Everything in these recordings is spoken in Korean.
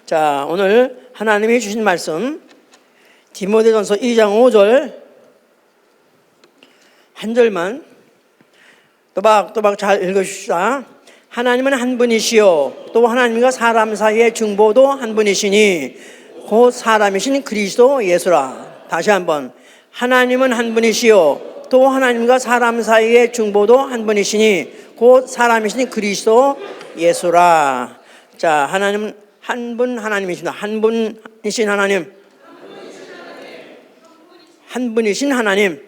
자, 오늘 하나님이 주신 말씀 디모데전서 2장 5절 한 절만 또박또박 잘 읽으십시다. 하나님은 한 분이시요 또 하나님과 사람 사이의 중보도 한 분이시니 곧 사람이신 그리스도 예수라. 다시 한번, 하나님은 한 분이시요 또 하나님과 사람 사이의 중보도 한 분이시니 곧 사람이신 그리스도 예수라. 자, 하나님은 한 분 하나님이십니다. 한 분이신 하나님, 한 분이신 하나님.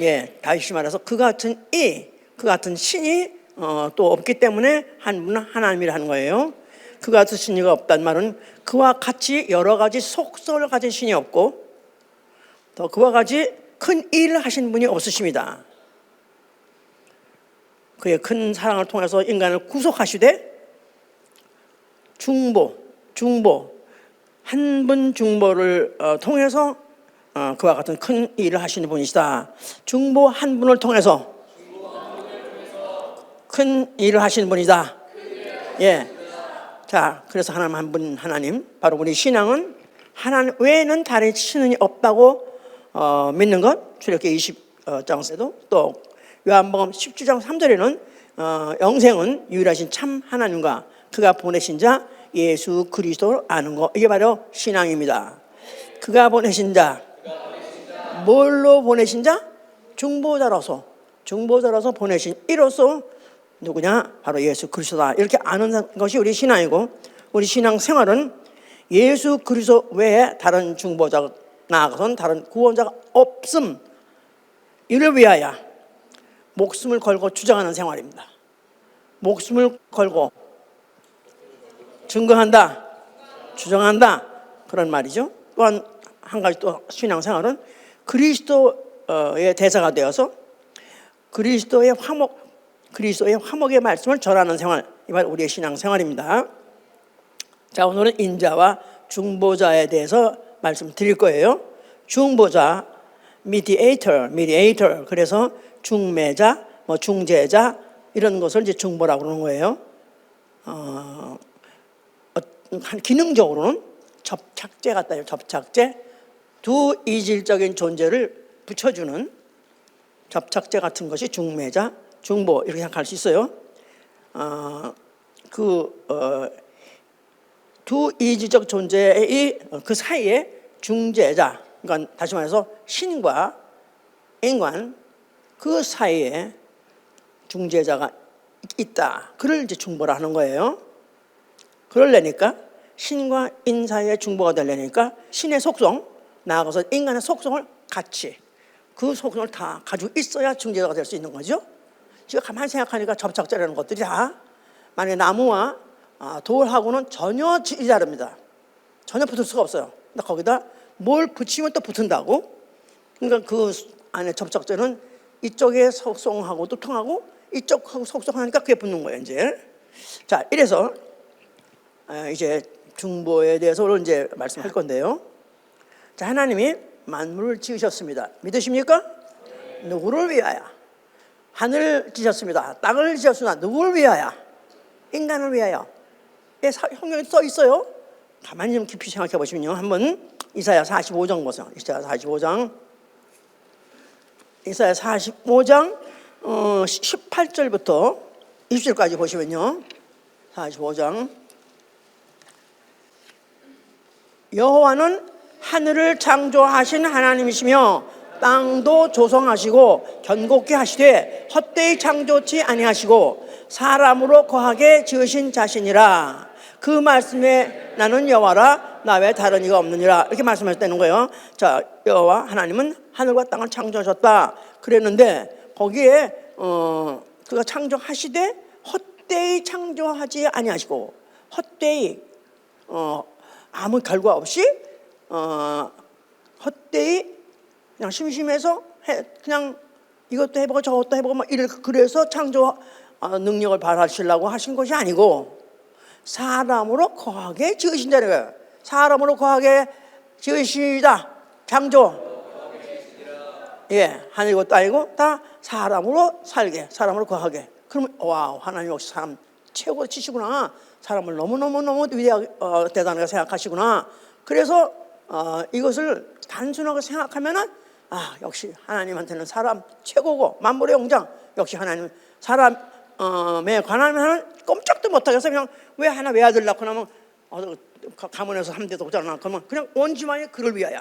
예, 다시 말해서 그 같은 신이 또 없기 때문에 한 분은 하나님이라 하는 거예요. 그 같은 신이 없단 말은 그와 같이 여러 가지 속성을 가진 신이 없고 또 그와 같이 큰 일을 하신 분이 없으십니다. 그의 큰 사랑을 통해서 인간을 구속하시되 중보 한 분 중보를 통해서 그와 같은 큰 일을 하시는 분이시다. 중보 한 분을 통해서 큰 일을 하시는 분이다. 예. 자, 그래서 하나님 한 분 하나님, 바로 우리 신앙은 하나님 외에는 다른 신이 없다고 믿는 것. 출애굽기 20장에도 또 요한복음 17장 3절에는 영생은 유일하신 참 하나님과 그가 보내신 자 예수 그리스도를 아는 것. 이게 바로 신앙입니다. 그가 보내신 자, 뭘로 보내신 자? 중보자로서 보내신 이로써 누구냐? 바로 예수 그리스도다. 이렇게 아는 것이 우리 신앙이고, 우리 신앙 생활은 예수 그리스도 외에 다른 중보자, 나아가서는 다른 구원자가 없음, 이를 위하여 목숨을 걸고 주장하는 생활입니다. 목숨을 걸고 증거한다, 주장한다, 그런 말이죠. 또한 한 가지 또 신앙 생활은 그리스도의 대사가 되어서 그리스도의 화목의 말씀을 전하는 생활, 이 바로 우리의 신앙 생활입니다. 자, 오늘은 인자와 중보자에 대해서 말씀드릴 거예요. 중보자, mediator, 그래서 중매자, 중재자, 이런 것을 이제 중보라고 그러는 거예요. 기능적으로는 접착제 같다요. 접착제, 두 이질적인 존재를 붙여주는 접착제 같은 것이 중매자, 중보, 이렇게 생각할 수 있어요. 두 이질적 존재의 그 사이에 중재자, 그러니까 다시 말해서 신과 인간 그 사이에 중재자가 있다. 그를 이제 중보라 하는 거예요. 그러려니까 신과 인 사이에 중보가 되려니까 신의 속성, 나아가서 인간의 속성을 같이 그 속성을 다 가지고 있어야 중재자가 될 수 있는 거죠. 지금 가만히 생각하니까 접착제라는 것들이 다 만약에 나무와 돌하고는 전혀 질이 다릅니다. 전혀 붙을 수가 없어요. 근데 거기다 뭘 붙이면 또 붙은다고. 그러니까 그 안에 접착제는 이쪽에 속성하고도 통하고 이쪽하고 속성하니까 그게 붙는 거예요. 이제 자, 이래서 이제 중보에 대해서 오늘 이제 말씀할 건데요. 자, 하나님이 만물을 지으셨습니다. 믿으십니까? 누구를 위하여? 하늘을 지으셨습니다. 땅을 지으셨습니다. 누구를 위하여? 인간을 위하여. 성경에 써 있어요. 가만히 좀 깊이 생각해 보시면요. 한번 이사야 45장 보세요. 이사야 45장 18절부터 20절까지 보시면요. 45장. 여호와는 하늘을 창조하신 하나님이시며 땅도 조성하시고 견고케 하시되 헛되이 창조치 아니하시고 사람으로 거하게 지으신 자신이라. 그 말씀에 나는 여호와라 나 외에 다른 이가 없느니라. 이렇게 말씀하셨다는 거예요. 자, 여호와 하나님은 하늘과 땅을 창조하셨다 그랬는데 거기에 그가 창조하시되 헛되이 창조하지 아니하시고, 헛되이 아무 결과 없이 헛되이 그냥 심심해서 그냥 이것도 해보고 저것도 해보고 막 이렇게 그래서 창조 능력을 발휘하시려고 하신 것이 아니고 사람으로 거하게 지으신 자는 거예요. 사람으로 거하게 지으시다. 창조. 예, 하늘과 땅이고 다 사람으로 살게, 사람으로 거하게. 그러면 와, 하나님 역시 사람 최고로 치시구나. 사람을 너무너무너무 위대하게 대단하게 생각하시구나. 그래서 이것을 단순하게 생각하면은 역시 하나님한테는 사람 최고고 만물의 영장. 역시 하나님 사람에 관하면 꼼짝도 못하겠어. 그냥 왜 하나 외아들 낳고 나면 가문에서 3대 독자를 낳고 그냥 온 집안이 그를 위하여.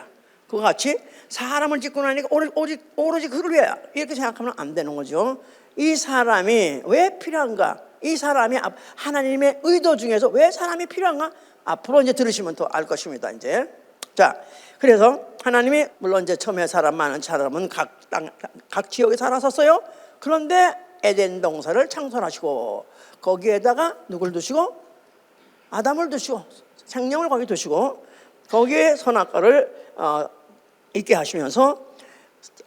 그와 같이 사람을 짓고 나니까 오로지 그를 위하여 이렇게 생각하면 안 되는 거죠. 이 사람이 왜 필요한가? 이 사람이 하나님의 의도 중에서 왜 사람이 필요한가? 앞으로 이제 들으시면 더 알 것입니다. 이제 자, 그래서 하나님이 물론 이제 처음에 많은 사람은 각 지역에 살았었어요. 그런데 에덴 동산을 창설하시고 거기에다가 누굴 두시고 아담을 두시고 생명을 거기 두시고 거기에 선악과를 있게 하시면서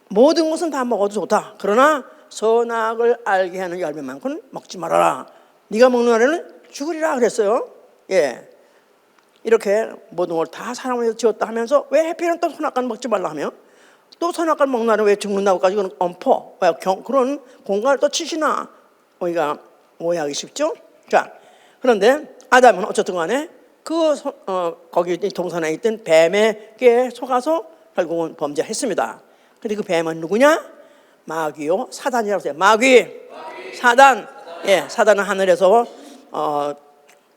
모든 것은 다 먹어도 좋다. 그러나 선악을 알게 하는 열매만큼 먹지 말아라. 네가 먹는 날에는 죽으리라 그랬어요. 예, 이렇게 모든 걸 다 사람을 위해서 지었다 하면서 왜 해피는 또 선악과는 먹지 말라 하며 또 선악과를 먹는 날은 왜 죽는다고까지 그런 엄포 그런 공갈을 또 치시나 우리가 오해하기 쉽죠. 자, 그런데 아담은 어쨌든 간에 거기 동산에 있던 뱀에게 속아서 결국은 범죄했습니다. 근데 그 뱀은 누구냐? 마귀요, 사단이라고 해요. 마귀. 사단. 예, 사단은 하늘에서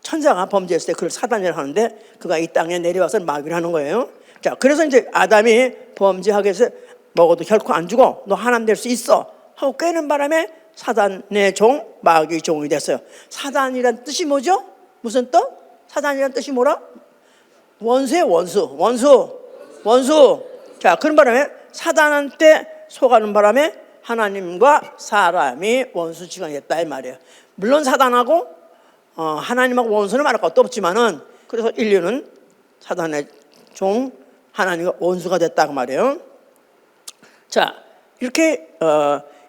천사가 범죄했을 때 그걸 사단이라고 하는데 그가 이 땅에 내려와서 마귀를 하는 거예요. 자, 그래서 이제 아담이 범죄하게 해서 먹어도 결코 안 죽어. 너 하나님 될 수 있어. 하고 꿰는 바람에 사단의 종, 마귀 종이 됐어요. 사단이란 뜻이 뭐죠? 무슨 뜻? 사단이란 뜻이 뭐라? 원수의 원수. 자, 그런 바람에 사단한테 속아는 바람에 하나님과 사람이 원수지간이 됐다 이 말이에요. 물론 사단하고 하나님하고 원수는 말할 것도 없지만은 그래서 인류는 사단의 종, 하나님과 원수가 됐다고 말이에요. 자, 이렇게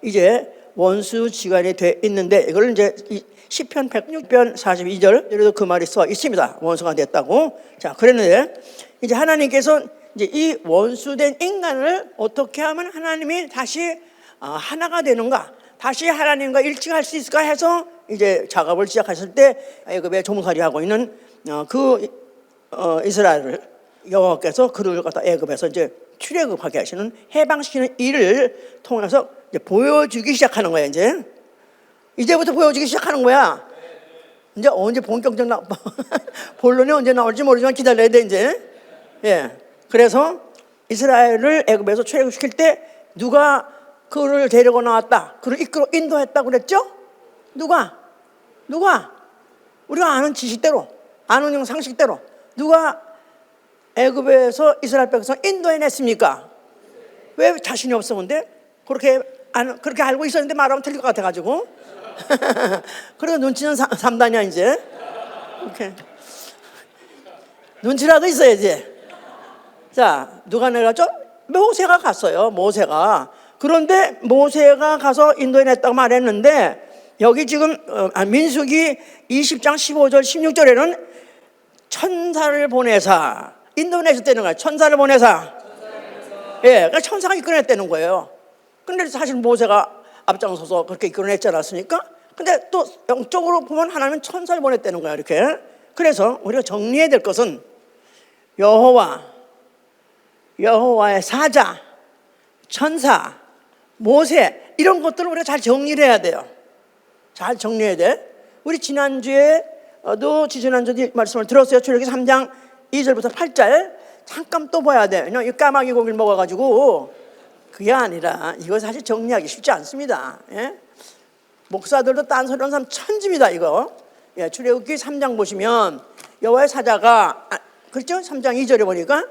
이제 원수지간이 돼 있는데 이걸 이제 시편 106편 42절 여기도 그 말이 써 있습니다. 원수가 됐다고. 자, 그랬는데 이제 하나님께서 이제 이 원수된 인간을 어떻게 하면 하나님이 다시 하나가 되는가, 다시 하나님과 일치할 수 있을까 해서 이제 작업을 시작하실 때 애굽에 종살이하고 있는 이스라엘을 여호와께서 그를 갖다 애굽에서 이제 출애굽하게 하시는 해방시키는 일을 통해서 이제 보여주기 시작하는 거예요. 이제부터 보여주기 시작하는 거야. 이제 언제 본격적 본론이 언제 나올지 모르지만 기다려야 돼 이제. 예. 그래서 이스라엘을 애굽에서 출애굽시킬 때 누가 그를 데리고 나왔다, 그를 이끌어 인도했다고 그랬죠? 누가? 우리가 아는 지식대로, 아는 상식대로 누가 애굽에서 이스라엘 백성 인도해냈습니까? 왜 자신이 없어? 근데 그렇게 알고 있었는데 말하면 틀릴 것 같아가지고. 그리고 눈치는 3단이야 이제. 이렇게 눈치라도 있어야지. 자, 누가 내려갔죠? 모세가 갔어요. 그런데 모세가 가서 인도해냈다고 말했는데 여기 지금 민수기 20장 15절 16절에는 천사를 보내사 인도해냈다는 거예요. 천사를 보내사. 예, 그러니까 천사가 이끌어냈다는 거예요. 근데 사실 모세가 앞장서서 그렇게 이끌어냈지 않았습니까? 근데 또 영적으로 보면 하나님은 천사를 보냈다는 거야 이렇게. 그래서 우리가 정리해야 될 것은 여호와의 사자, 천사, 모세 이런 것들을 우리가 잘 정리를 해야 돼요. 잘 정리해야 돼. 우리 지난주에도 지난주에 말씀을 들었어요. 출애굽기 3장 2절부터 8절 잠깐 또 봐야 돼. 그냥 까마귀 고기를 먹어가지고 그게 아니라 이거 사실 정리하기 쉽지 않습니다. 예? 목사들도 딴소리하는 사람 천지입니다 이거. 예, 출애굽기 3장 보시면 여호와의 사자가 그렇죠? 3장 2절에 보니까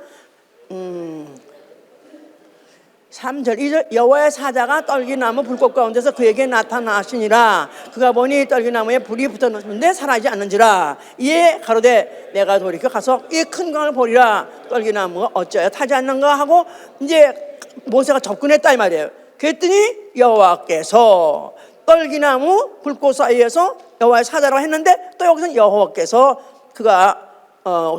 3절 2절 여호와의 사자가 떨기나무 불꽃 가운데서 그에게 나타나시니라. 그가 보니 떨기나무에 불이 붙었는데 사라지지 않는지라. 이에 가로되 내가 돌이켜 가서 이 큰 강을 보리라. 떨기나무가 어찌하여 타지 않는가 하고 이제 모세가 접근했다 이 말이에요. 그랬더니 여호와께서 떨기나무 불꽃 사이에서 여호와의 사자라고 했는데 또 여기서는 여호와께서 그가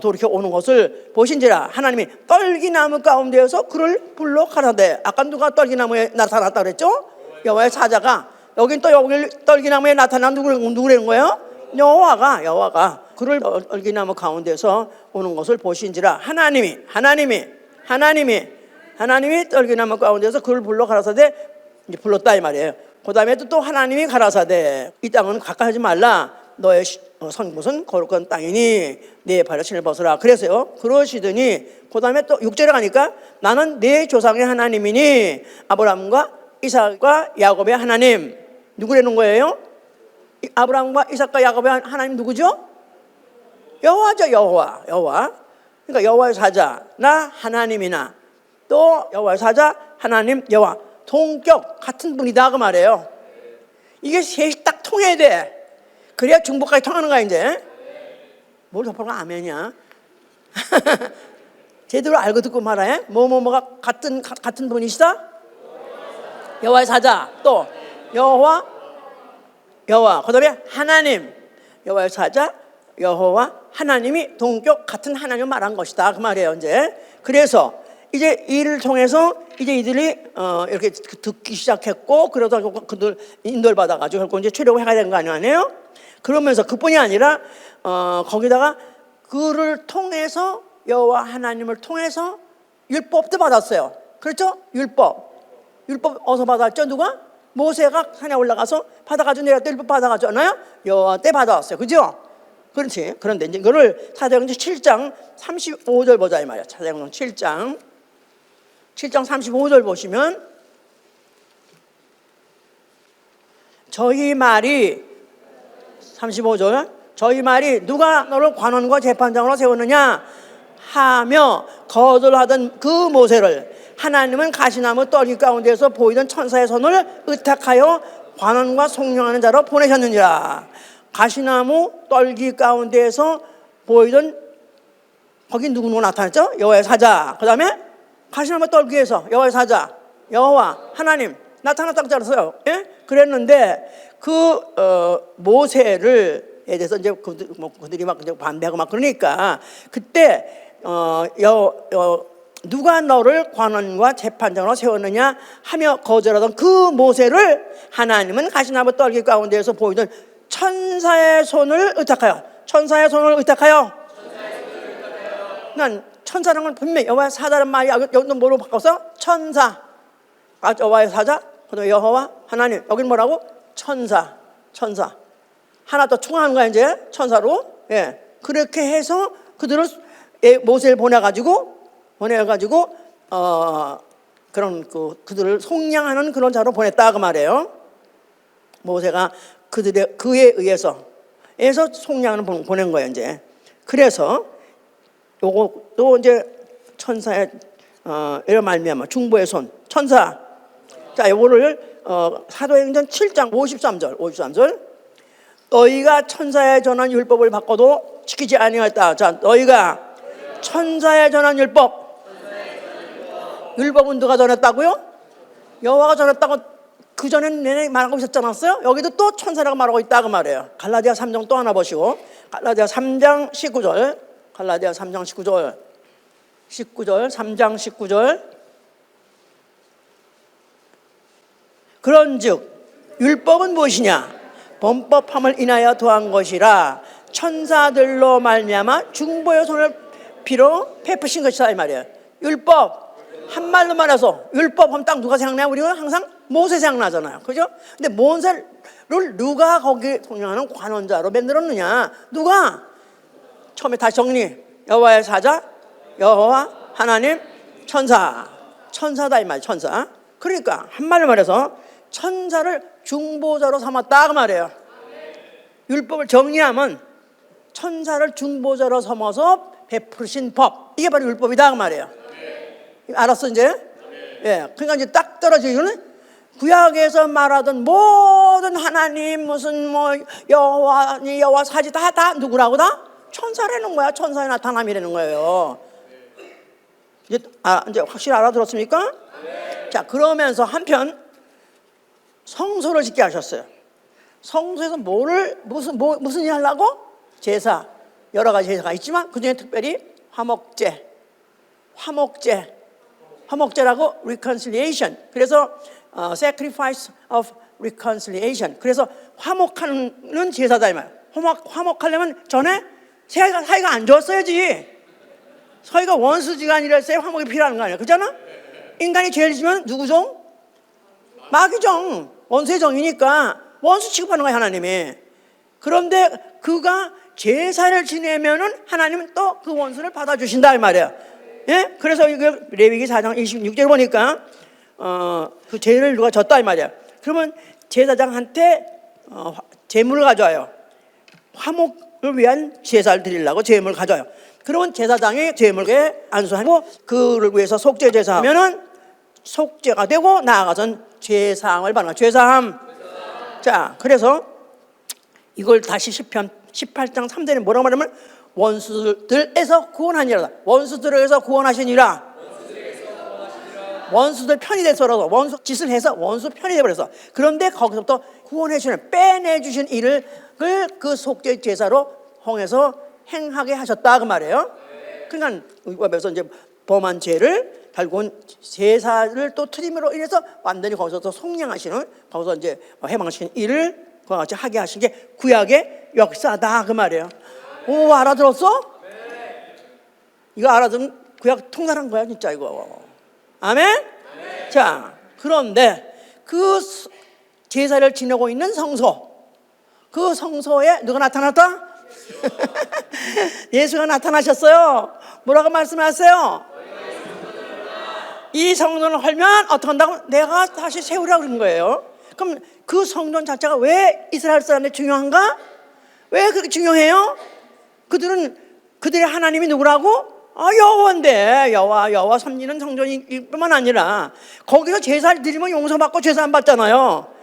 돌이켜 오는 것을 보신지라. 하나님이 떨기나무 가운데에서 그를 불러 가라되. 아까 누가 떨기나무에 나타났다 그랬죠? 여호와의 사자가. 여긴 또 여기 떨기나무에 나타난 누구라는 거예요? 여호와가 그를 얼기나무 가운데서 오는 것을 보신지라. 하나님이 떨기나무 가운데서 그를 불러 가라사대, 이제 불렀다 이 말이에요. 그 다음에 또 하나님이 가라사대, 이 땅은 가까이 하지 말라. 너의 선 곳은 거룩한 땅이니 내 발에 신을 벗으라. 그래서요, 그러시더니 그 다음에 또 6절에 가니까 나는 내 조상의 하나님이니 아브라함과 이삭과 야곱의 하나님. 누구라는 거예요? 아브라함과 이삭과 야곱의 하나님 누구죠? 여호와죠. 여호와. 그러니까 여호와의 사자 나 하나님이나 또 여호와의 사자 하나님 여호와 동격 같은 분이다 그 말이에요. 이게 셋이 딱 통해야 돼. 그래야 중보까지 통하는 거야 이제. 뭘 덮어가 아멘이야. 제대로 알고 듣고 말해. 뭐가 같은 분이시다. 여호와의 사자 또 여호와 그다음에 하나님. 여호와의 사자 여호와 하나님이 동격 같은 하나님을 말한 것이다 그 말이에요 이제. 그래서 이제 이를 통해서 이제 이들이 이렇게 듣기 시작했고, 그러다 그들 인도를 받아가지고 결국 이제 출애굽을 해야 되는 거 아니에요? 그러면서 그뿐이 아니라 거기다가 그를 통해서 여호와 하나님을 통해서 율법도 받았어요. 그렇죠? 율법 어디서 받았죠? 누가? 모세가 산에 올라가서 받아가지고 내가 때 율법 받아가잖아요. 여호와 때 받아왔어요. 그죠? 그렇지. 그런데 이제 이거를 사도행전 7장 35절 보자 이 말이야. 사도행전 7장 35절 보시면 저희 말이 35절 저희 말이 누가 너를 관원과 재판장으로 세웠느냐 하며 거절하던 그 모세를 하나님은 가시나무 떨기 가운데서 보이던 천사의 손을 의탁하여 관원과 속량하는 자로 보내셨느니라. 가시나무 떨기 가운데에서 보이던 거기 누구 나타났죠? 여호와의 사자. 그 다음에 가시나무 떨기에서 여호와의 사자 여호와 하나님 나타났다고 잘했어요. 예? 그랬는데 그 모세를 에 대해서 이제 그들이 막 반대하고 막 그러니까 그때 누가 너를 관원과 재판장으로 세웠느냐 하며 거절하던 그 모세를 하나님은 가시나무 떨기 가운데에서 보이던 천사의 손을 의탁하여 난 천사라는 건 분명히 여호와의 사자란 말이 여기는 뭐로 바꿔서 천사. 여호와의 사자, 그다음에 여호와 하나님. 여기는 뭐라고? 천사. 하나 더 추가하는 거야 이제 천사로. 예. 그렇게 해서 그들을 모세를 보내가지고 그런 그들을 속량하는 그런 자로 보냈다 그 말이에요. 모세가 그에 의해서 속량을 보낸 거예요 이제. 그래서 요것도 이제 천사의 이런 말미암아 중보의 손 천사. 자, 요거를 사도행전 7장 53절 너희가 천사의 전한 율법을 바꿔도 지키지 아니하였다. 자, 너희가 천사의 전한 율법은 누가 전했다고요? 여호와가 전했다고 그 전엔 내내 말하고 있었지 않았어요? 여기도 또 천사라고 말하고 있다 그 말이에요. 갈라디아 3장 또 하나 보시고 갈라디아 3장 19절 3장 19절 그런즉 율법은 무엇이냐 범법함을 인하여 더한 것이라 천사들로 말미암아 중보의 손을 피로 베푸신 것이다 이 말이에요. 율법 한말로 말해서 율법 하면 딱 누가 생각나요? 우리는 항상 모세 생각나잖아요. 그죠? 근데 모세를 누가 거기 통용하는 관원자로 만들었느냐? 누가? 처음에 다시 정리. 여호와의 사자, 여호와, 하나님, 천사다 이 말. 천사. 그러니까 한말로 말해서 천사를 중보자로 삼았다 그 말이에요. 율법을 정리하면 천사를 중보자로 삼아서 베푸신 법, 이게 바로 율법이다 그 말이에요. 알았어 이제? 예. 그러니까 이제 딱 떨어지는 구약에서 말하던 모든 하나님 무슨 여호와 사지 다 누구라고 다 천사라는 거야. 천사의 나타남이라는 거예요. 이제 확실히 알아들었습니까? 자, 그러면서 한편 성소를 짓게 하셨어요. 성소에서 무슨 일 하려고? 제사, 여러 가지 제사가 있지만 그중에 특별히 화목제라고 reconciliation. 그래서 sacrifice of reconciliation. 그래서 화목하는 제사다 이 말. 화목하려면 전에 사이가 안 좋았어야지. 사이가 원수지간이랬어야 화목이 필요한 거 아니야. 그렇잖아? 인간이 죄를 지면 누구 종? 마귀 종. 원수의 종이니까 원수 취급하는 거야, 하나님이. 그런데 그가 제사를 지내면은 하나님은 또 그 원수를 받아주신다 이 말이야. 예? 그래서 이거 레위기 4장 26절 보니까 그 죄를 누가 졌다 이 말이야. 그러면 제사장한테 제물을 가져와요. 화목을 위한 제사를 드리려고 제물을 가져와요. 그러면 제사장이 제물에 안수하고 그를 위해서 속죄 제사하면은 속죄가 되고 나아가선 죄사함을 받는 거야. 죄사함. 자, 그래서 이걸 다시 시편 18장 3절에 뭐라고 말하면 원수들에서 구원하니라. 원수들에서 구원하시니라. 원수들 편이 돼서라도 원수 짓을 해서 원수 편이 돼버려서. 그런데 거기서부터 구원해 주시는 빼내 주신 일을 그 속죄 제사로 홍해서 행하게 하셨다 그 말이에요. 그러니까 그래서 이제 범한 죄를 결국은 제사를 또 트림으로 인해서 완전히 거기서 또 속량하시는, 거기서 이제 해방하시는 일을 그와 같이 하게 하신 게 구약의 역사다 그 말이에요. 오, 알아들었어? 이거 알아들으면 구약 통달한 거야 진짜 이거. 아멘? 자, 그런데 그 제사를 지내고 있는 성소, 그 성소에 누가 나타났다? 예수가 나타나셨어요. 뭐라고 말씀하세요? 이 성전을 헐면 어떻게 한다고? 내가 다시 세우라고 그런 거예요. 그럼 그 성전 자체가 왜 이스라엘 사람들이 중요한가? 왜 그렇게 중요해요? 그들의 하나님이 누구라고? 여호와인데 여호와 섬기는 성전일 뿐만 아니라 거기서 제사를 드리면 용서받고 제사 안 받잖아요.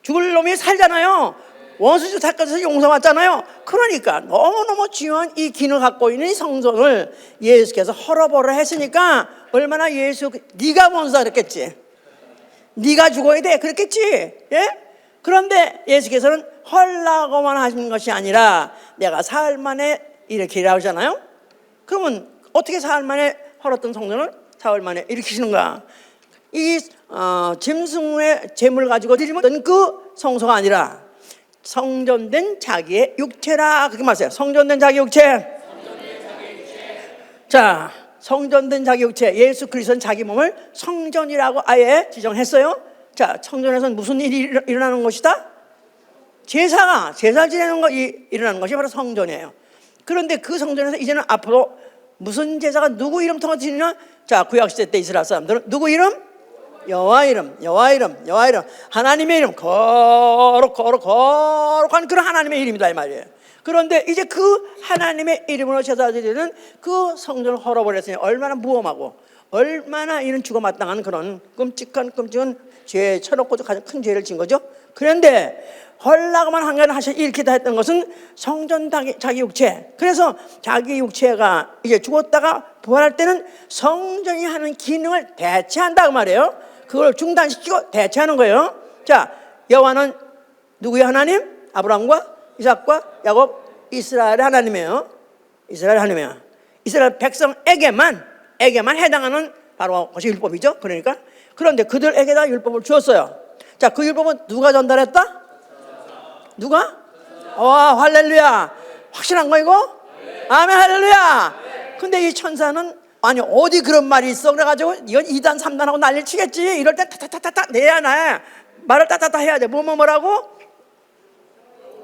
죽을 놈이 살잖아요. 원수 사건에서 용서받잖아요. 그러니까 너무너무 중요한 이 기능을 갖고 있는 성전을 예수께서 헐어버려 했으니까 얼마나 네가 원수다 그랬겠지. 네가 죽어야 돼 그랬겠지. 예? 그런데 예수께서는 헐라고만 하신 것이 아니라 내가 사흘 만에 일으키라고 하잖아요. 그러면 어떻게 사흘 만에 헐었던 성전을 사흘 만에 일으키시는가? 이 짐승의 제물을 가지고 드리면 그 성소가 아니라 성전된 자기의 육체라 그렇게 말했어요. 성전된 자기 육체. 자, 성전된 자기 육체, 예수 그리스도는 자기 몸을 성전이라고 아예 지정했어요. 자, 성전에서는 무슨 일이 일어나는 것이다? 제사를 지내는 것이 일어나는 것이 바로 성전이에요. 그런데 그 성전에서 이제는 앞으로 무슨 제사가 누구 이름 통해 지내냐? 자, 구약시대 때 이스라엘 사람들은 누구 이름? 여호와 이름. 하나님의 이름. 거룩한 그런 하나님의 이름이다 이 말이에요. 그런데 이제 그 하나님의 이름으로 제사드리는 그 성전을 헐어버렸으니 얼마나 무험하고 얼마나 이는 죽어마땅한 그런 끔찍한 죄, 천억고도 가장 큰 죄를 진 거죠. 그런데 헐라고만 한 게 아니라 이렇게 다 했던 것은 성전 자기 육체. 그래서 자기 육체가 이제 죽었다가 부활할 때는 성전이 하는 기능을 대체한다 그 말이에요. 그걸 중단시키고 대체하는 거예요. 자, 여호와는 누구의 하나님? 아브라함과 이삭과 야곱, 이스라엘의 하나님이에요. 이스라엘 백성에게만 해당하는 바로 그것이 율법이죠. 그러니까 그런데 그들에게다 율법을 주었어요. 자, 그 율법은 누가 전달했다? 누가? 와, 할렐루야. 확실한 거 이거? 아멘, 할렐루야. 근데 이 천사는 아니 어디 그런 말이 있어 그래가지고 이건 2단 3단하고 난리를 치겠지. 이럴 때 타타타타 내야 나 말을 따따따 해야 돼. 뭐라고?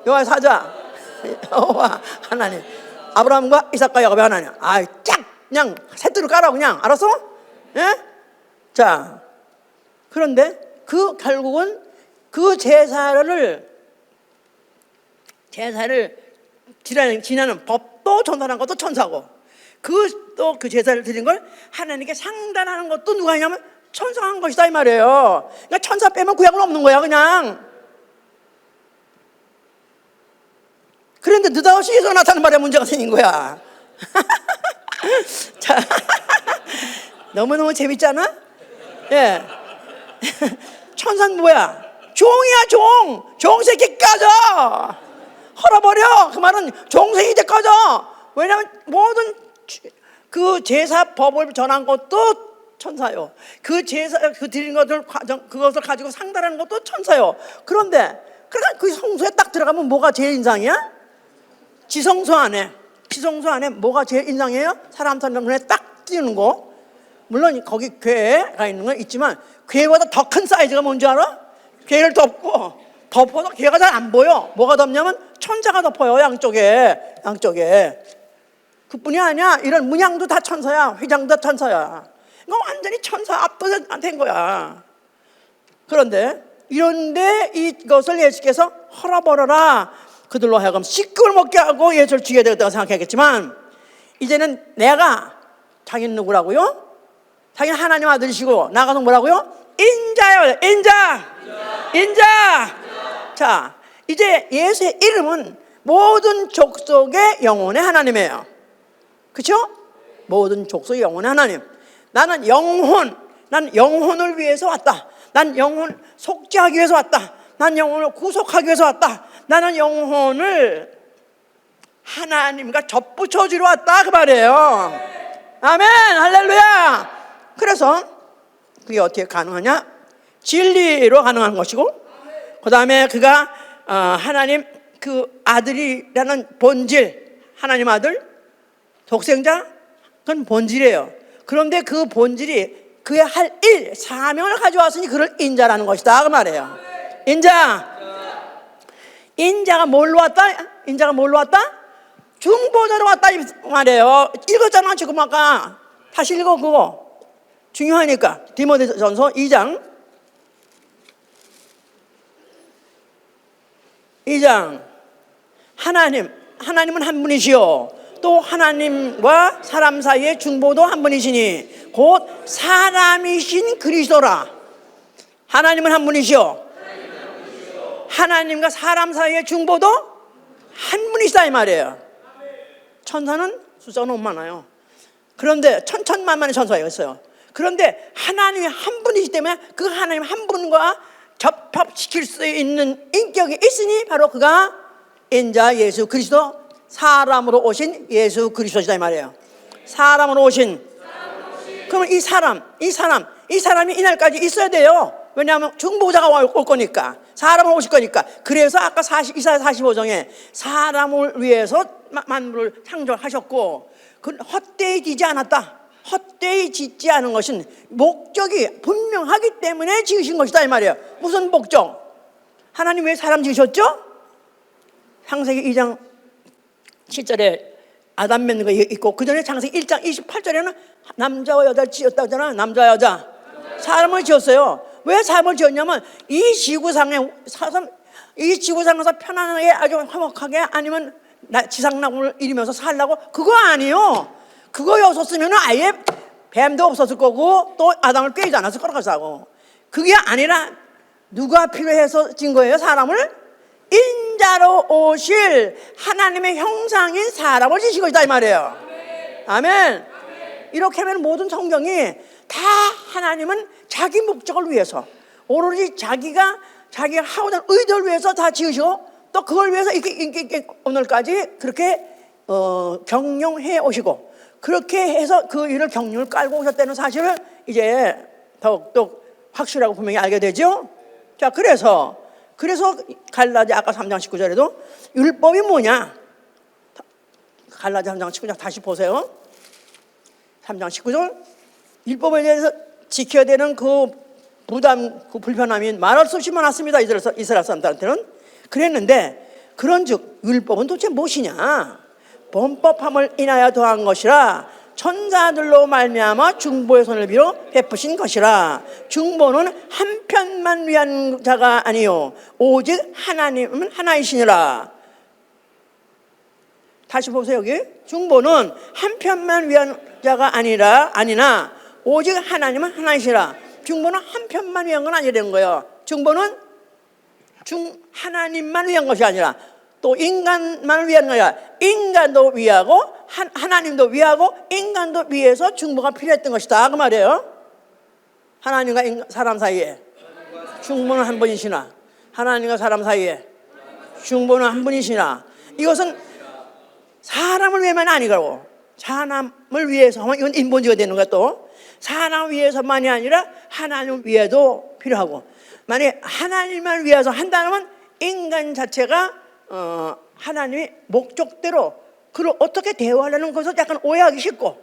여호와 사자 여호와 하나님, 아브라함과 이삭과 야곱의 하나님. 쫙 그냥 새뚜루 깔아 그냥. 알았어? 예? 자, 그런데 결국은 그 제사를 지내는 법도 전달한 것도 천사고, 또 그 제사를 드린 걸 하나님께 상달하는 것도 누가 하냐면 천사가 한 것이다 이 말이에요. 그러니까 천사 빼면 구약은 없는 거야 그냥. 그런데 느닷없이 예수가 나타나는 말에 문제가 생긴 거야. 자, 너무너무 재밌잖아? 예. 천사는 뭐야? 종이야, 종 새끼 꺼져! 헐어버려! 그 말은 종새끼 이제 꺼져! 왜냐하면 모든 그 제사 법을 전한 것도 천사요. 그 드린 그것을 가지고 상달하는 것도 천사요. 그런데, 그러니까 그 성소에 딱 들어가면 뭐가 제일 인상이야? 지성소 안에 뭐가 제일 인상이에요? 사람 눈에 딱 띄는 거. 물론 거기 괴가 있는 건 있지만 괴보다 더 큰 사이즈가 뭔지 알아? 괴를 덮어도 괴가 잘 안 보여. 뭐가 덮냐면 천사가 덮어요. 양쪽에. 그뿐이 아니야. 이런 문양도 다 천사야. 휘장도 다 천사야. 이거 완전히 천사 압도된 거야. 그런데 이런데 이것을 예수께서 헐어버려라. 그들로 하여금 식욕을 먹게 하고 예수를 죽여야 되겠다고 생각했겠지만, 이제는 내가, 자기는 누구라고요? 자기는 하나님 아들이시고 나가서 뭐라고요? 인자요. 인자. 자, 이제 예수의 이름은 모든 족속의 영혼의 하나님이에요. 그렇죠? 모든 족속의 영혼의 하나님. 나는 영혼을 위해서 왔다. 난 영혼 속죄하기 위해서 왔다. 난 영혼을 구속하기 위해서 왔다. 나는 영혼을 하나님과 접붙여주러 왔다, 그 말이에요. 아멘, 할렐루야. 그래서 그게 어떻게 가능하냐? 진리로 가능한 것이고, 그 다음에 그가 하나님 그 아들이라는 본질, 하나님 아들, 독생자, 그건 본질이에요. 그런데 그 본질이 그의 할 일, 사명을 가져왔으니 그를 인자라는 것이다, 그 말이에요. 인자가 뭘로 왔다? 중보자로 왔다, 이 말이에요. 읽었잖아, 지금 아까. 다시 읽어, 그거. 중요하니까. 디모데전서 2장. 하나님은 한 분이시요, 또 하나님과 사람 사이의 중보도 한 분이시니 곧 사람이신 그리스도라. 하나님은 한 분이시요, 하나님과 사람 사이의 중보도 한 분이시다, 이 말이에요. 천사는 숫자가 너무 많아요. 그런데 천천만만의 천사가 있어요. 그런데 하나님이 한 분이시기 때문에 그 하나님 한 분과 접합시킬 수 있는 인격이 있으니 바로 그가 인자 예수 그리스도, 사람으로 오신 예수 그리스도시다, 이 말이에요. 사람으로 오신. 그러면 이 사람이 이날까지 있어야 돼요. 왜냐하면 중보자가 올 거니까, 사람을 오실 거니까. 그래서 아까 이사야 45장에 사람을 위해서 만물을 창조하셨고, 헛되이 지지 않았다. 헛되이 짓지 않은 것은 목적이 분명하기 때문에 지으신 것이다, 이 말이에요. 무슨 목적? 하나님 왜 사람 지으셨죠? 창세기 2장 7절에 아담 맺는 거 있고, 그 전에 창세기 1장 28절에는 남자와 여자 지었다고 하잖아. 남자 여자 사람을 지었어요. 왜 사람을 지었냐면 이 지구상에서 편안하게 아주 화목하게, 아니면 지상낙원을 이루면서 살라고. 그거 아니요. 그거였었으면 아예 뱀도 없었을 거고 또 아담을 꿰지 않았을 거라고. 그게 아니라 누가 필요해서 진 거예요? 사람을 인자로 오실 하나님의 형상인 사람을 지신 것이다, 이 말이에요. 아멘. 이렇게 하면 모든 성경이 다 하나님은 자기 목적을 위해서, 오로지 자기가 하고자 하는 의도를 위해서 다 지으시고, 또 그걸 위해서 이렇게 오늘까지 그렇게 경영해 오시고, 그렇게 해서 그 일을 경륜을 깔고 오셨다는 사실을 이제 더욱더 확실하고 분명히 알게 되죠. 자, 그래서 갈라디 아까 3장 19절에도 율법이 뭐냐? 갈라디 3장 19절 다시 보세요. 3장 19절, 율법에 대해서 지켜야 되는 그 부담, 그 불편함이 말할 수 없이 많았습니다, 이스라엘 사람들한테는. 그랬는데 그런즉 율법은 도대체 무엇이냐? 범법함을 인하여 더한 것이라 천사들로 말미암아 중보의 손을 빌어 베푸신 것이라. 중보는 한편만 위한 자가 아니요 오직 하나님은 하나이시니라. 다시 보세요. 여기 중보는 한편만 위한 자가 아니나 오직 하나님은 하나이시라. 중보는 한편만 위한 건 아니라는 거예요. 중보는 하나님만 위한 것이 아니라 또 인간만을 위한 거야. 인간도 위하고 하나님도 위하고 인간도 위해서 중보가 필요했던 것이다, 그 말이에요. 하나님과 사람 사이에 중보는 한 분이시나, 하나님과 사람 사이에 중보는 한 분이시나, 이것은 사람을 위해만 아니고 사람을 위해서 하면 이건 인본주의가 되는 거야. 또 사람을 위해서만이 아니라 하나님을 위해도 필요하고, 만약에 하나님을 위해서 한다면 인간 자체가 하나님의 목적대로 그를 어떻게 대화하려는 것을 약간 오해하기 쉽고,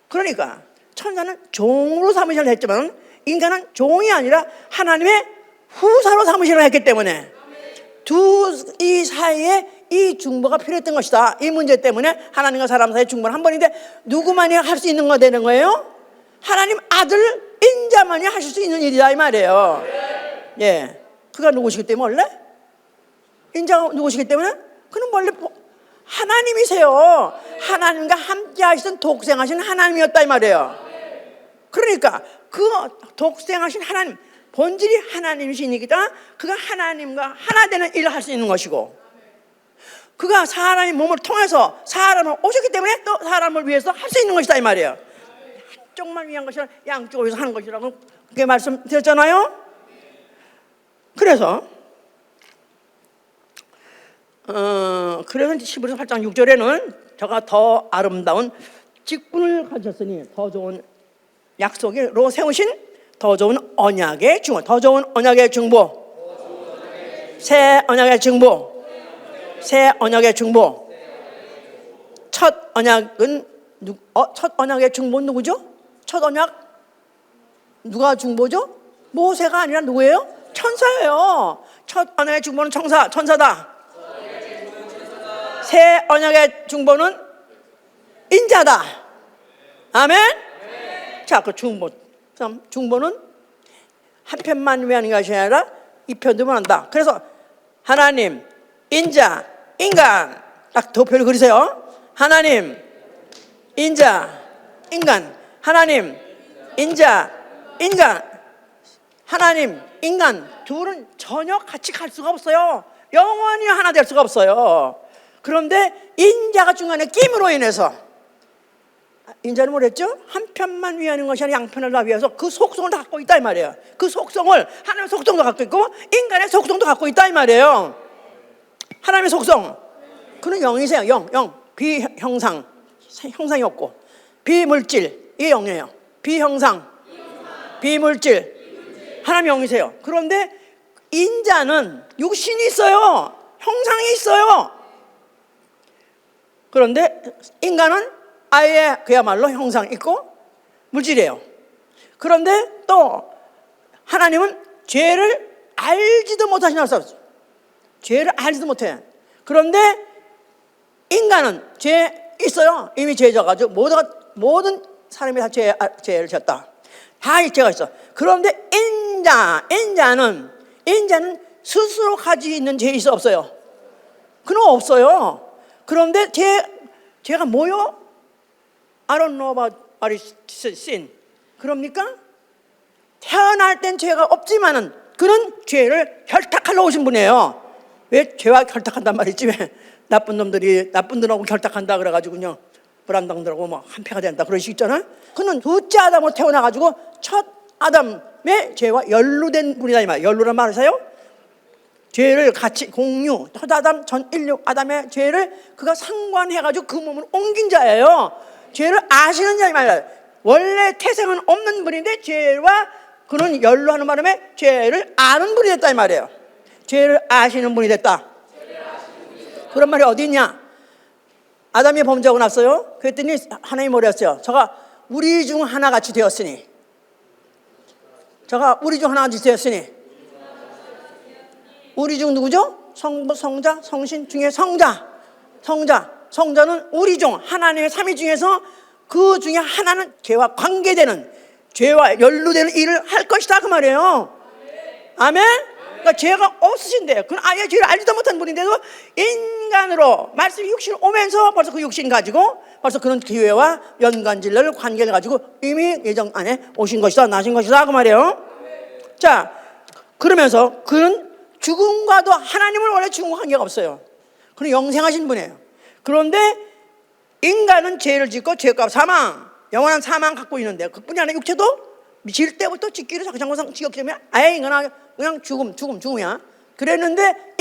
그러니까 천사는 종으로 삼으시려 했지만 인간은 종이 아니라 하나님의 후사로 삼으시려 했기 때문에 이 사이에 이 중보가 필요했던 것이다. 이 문제 때문에 하나님과 사람 사이의 중보는 한 번인데 누구만이 할 수 있는 거 되는 거예요? 하나님 아들 인자만이 하실 수 있는 일이다 이 말이에요. 예, 그가 누구시기 때문에 원래? 인자가 누구시기 때문에? 그는 원래 하나님이세요. 하나님과 함께 하시던 독생하신 하나님이었다 이 말이에요. 그러니까 그 독생하신 하나님, 본질이 하나님이시니까 그가 하나님과 하나 되는 일을 할 수 있는 것이고, 그가 사람의 몸을 통해서 사람을 오셨기 때문에 또 사람을 위해서 할 수 있는 것이다 이 말이에요. 한쪽만 위한 것이 아니라 양쪽을 위해서 하는 것이라고 그렇게 말씀드렸잖아요. 그래서 히브리서 8장 6절에는 저가 더 아름다운 직분을 가졌으니 더 좋은 약속으로 세우신 더 좋은 언약의 중보, 더 좋은 언약의 중보, 새 언약의 중보, 새 언약의 중보. 첫 언약은 첫 언약의 중보는 누구죠? 첫 언약 누가 중보죠? 모세가 아니라 누구예요? 천사예요. 첫 언약의 중보는 천사다. 새 언약의 중보는 인자다. 아멘. 자, 그 중보는 한 편만 위하는 것이 아니라 이 편도 한다. 그래서 하나님, 인자, 인간, 딱 도표를 그리세요. 하나님, 인자, 인간. 하나님, 인자, 인간. 하나님, 인간 둘은 전혀 같이 갈 수가 없어요. 영원히 하나 될 수가 없어요. 그런데 인자가 중간에 끼임으로 인해서, 인자는 뭐랬죠? 한 편만 위하는 것이 아니라 양편을 다 위해서 그 속성을 다 갖고 있다 이 말이에요. 그 속성을, 하나님의 속성도 갖고 있고 인간의 속성도 갖고 있다 이 말이에요. 하나님의 속성, 그는 영이세요. 영. 비형상, 형상이 없고, 비물질, 이게 영이에요. 비형상, 비물질, 하나님 영이세요. 그런데 인자는 육신이 있어요. 형상이 있어요. 그런데 인간은 아예 그야말로 형상이 있고 물질이에요. 그런데 또 하나님은 죄를 알지도 못하신 하나님, 죄를 알지도 못해. 그런데 인간은 죄 있어요. 이미 죄 져가지고 모든 사람이 다 죄를 졌다. 다 죄가 있어. 그런데 인자는 스스로 가지고 있는 죄 있어 없어요? 그는 없어요. 그런데 죄가 뭐요? I don't know about sin. 그럽니까? 태어날 땐 죄가 없지만은 그는 죄를 결탁하러 오신 분이에요. 왜 죄와 결탁한단 말이지? 왜 나쁜들하고 결탁한다 그래가지고요, 불안당들하고 뭐 한패가 된다 그런 식 있잖아. 그는 둘째 아담으로 태어나가지고 첫 아담의 죄와 연루된 분이다 이 말. 연루란 말이세요? 죄를 같이 공유, 첫 아담, 전 인류 아담의 죄를 그가 상관해가지고 그 몸을 옮긴 자예요. 죄를 아시는 자 이 말이야. 원래 태생은 없는 분인데 죄와 그는 연루하는 바람에 죄를 아는 분이 됐다 이 말이에요. 죄를 아시는 분이 됐다. 그런 말이 어디 있냐? 아담이 범죄하고 났어요. 그랬더니 하나님이 뭐라 했어요? 저가 우리 중 하나같이 되었으니, 우리 중 누구죠? 성자, 성신 중에 성자는 우리 중 하나님의 삼위 중에서 그 중에 하나는 죄와 관계되는, 죄와 연루되는 일을 할 것이다 그 말이에요. 아멘. 그러니까 죄가 없으신데, 그는 아예 죄를 알지도 못한 분인데도 인간으로 말씀이 육신을 오면서 벌써 그 육신 가지고 벌써 그는 기회와 연관질을 관계를 가지고 이미 예정 안에 오신 것이다, 나신 것이다 그 말이에요. 자, 그러면서 그는 죽음과도, 하나님을 원래 죽음과 관계가 없어요. 그는 영생하신 분이에요. 그런데 인간은 죄를 짓고 죄값 사망, 영원한 사망 갖고 있는데, 그뿐이 아니라 육체도 질 때부터 짓기로 장고상 지었기 아예 인간은 그냥 죽음이야. 그랬는데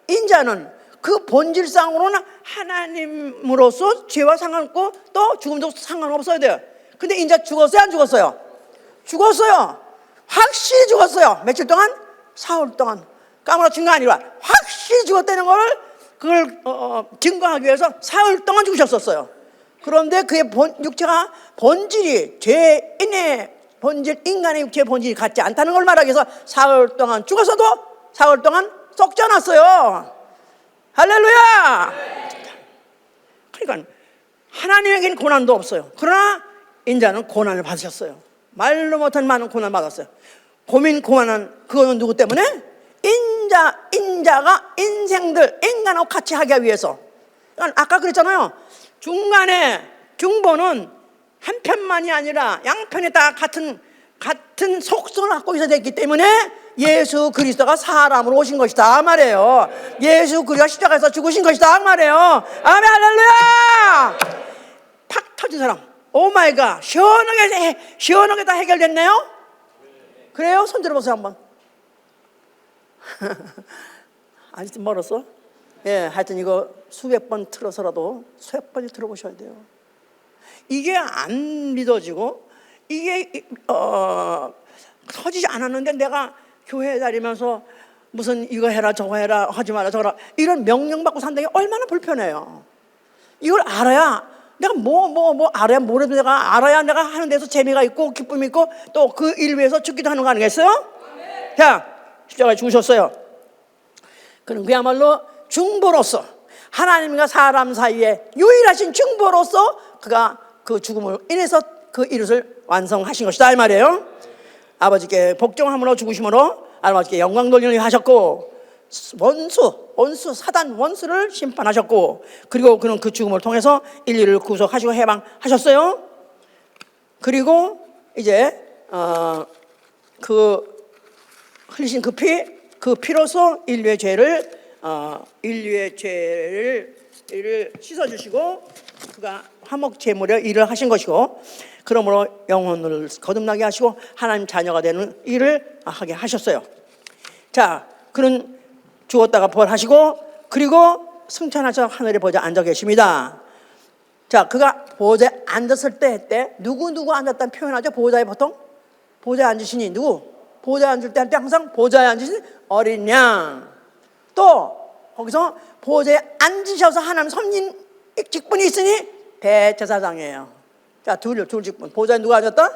인자는 그 본질상으로는 하나님으로서 죄와 상관없고 또 죽음도 상관없어야 돼요. 근데 인자 죽었어요, 안 죽었어요? 죽었어요. 확실히 죽었어요. 며칠 동안? 사흘 동안 까무러친 거 아니라 확실히 죽었다는 걸 그걸 증거하기 위해서 사흘 동안 죽으셨었어요. 그런데 그의 육체가 본질이 죄인의 본질, 인간의 육체의 본질이 같지 않다는 걸 말하기 위해서 사흘 동안 죽었어도 사흘 동안 썩지 않았어요. 할렐루야. 그러니까 하나님에게는 고난도 없어요. 그러나 인자는 고난을 받으셨어요. 말로 못한 많은 고난을 받았어요. 고난은 그거는 누구 때문에? 인자가 인간하고 같이 하기 위해서. 그러니까 아까 그랬잖아요. 중간에 중보는 한 편만이 아니라 양편에 다 같은 속성을 갖고 있어야 되기 때문에 예수 그리스도가 사람으로 오신 것이다 말이에요. 예수 그리스도가 십자가에서 죽으신 것이다 말이에요. 아멘, 할렐루야. 팍 터진 사람, 오 마이 갓, 시원하게 다 해결됐네요. 그래요? 손 들어보세요 한번. 아직도 멀었어? 예, 하여튼 이거 수백 번 틀어서라도 수백 번이 들어보셔야 돼요. 이게 안 믿어지고 이게 터지지 않았는데 내가 교회에 다니면서 무슨 이거 해라 저거 해라 하지 마라 저거라 이런 명령받고 산다는 게 얼마나 불편해요. 이걸 알아야 내가 뭐 알아야 뭐래도 내가 알아야 내가 하는 데서 재미가 있고 기쁨이 있고 또 그 일 위해서 죽기도 하는 거 아니겠어요? 자, 십자가에 죽으셨어요. 그럼 그야말로 중보로서 하나님과 사람 사이에 유일하신 중보로서 그가 그 죽음을 인해서 그 이릇을 완성하신 것이다 이 말이에요. 아버지께 복종함으로 죽으심으로 아버지께 영광 돌리는 하셨고 원수 사단 원수를 심판하셨고 그리고 그는 그 죽음을 통해서 인류를 구속하시고 해방하셨어요. 그리고 이제 그 흘리신 그 피로서 인류의 죄를 씻어주시고 그가 화목 제물의 일을 하신 것이고 그러므로 영혼을 거듭나게 하시고 하나님 자녀가 되는 일을 하게 하셨어요. 자, 그는 죽었다가 부활하시고 그리고 승천하셔서 하늘에 보좌에 앉아 계십니다. 자, 그가 보좌에 앉았을 때 누구 앉았다는 표현하죠. 보좌에 보통 보좌에 앉으시니 누구? 보좌에 앉을 때 할 때 항상 보좌에 앉으신 어린 양. 또 거기서 보좌에 앉으셔서 하나님 섬긴 직분이 있으니 대제사장이에요. 자, 둘 직분. 보좌에 누가 앉았다?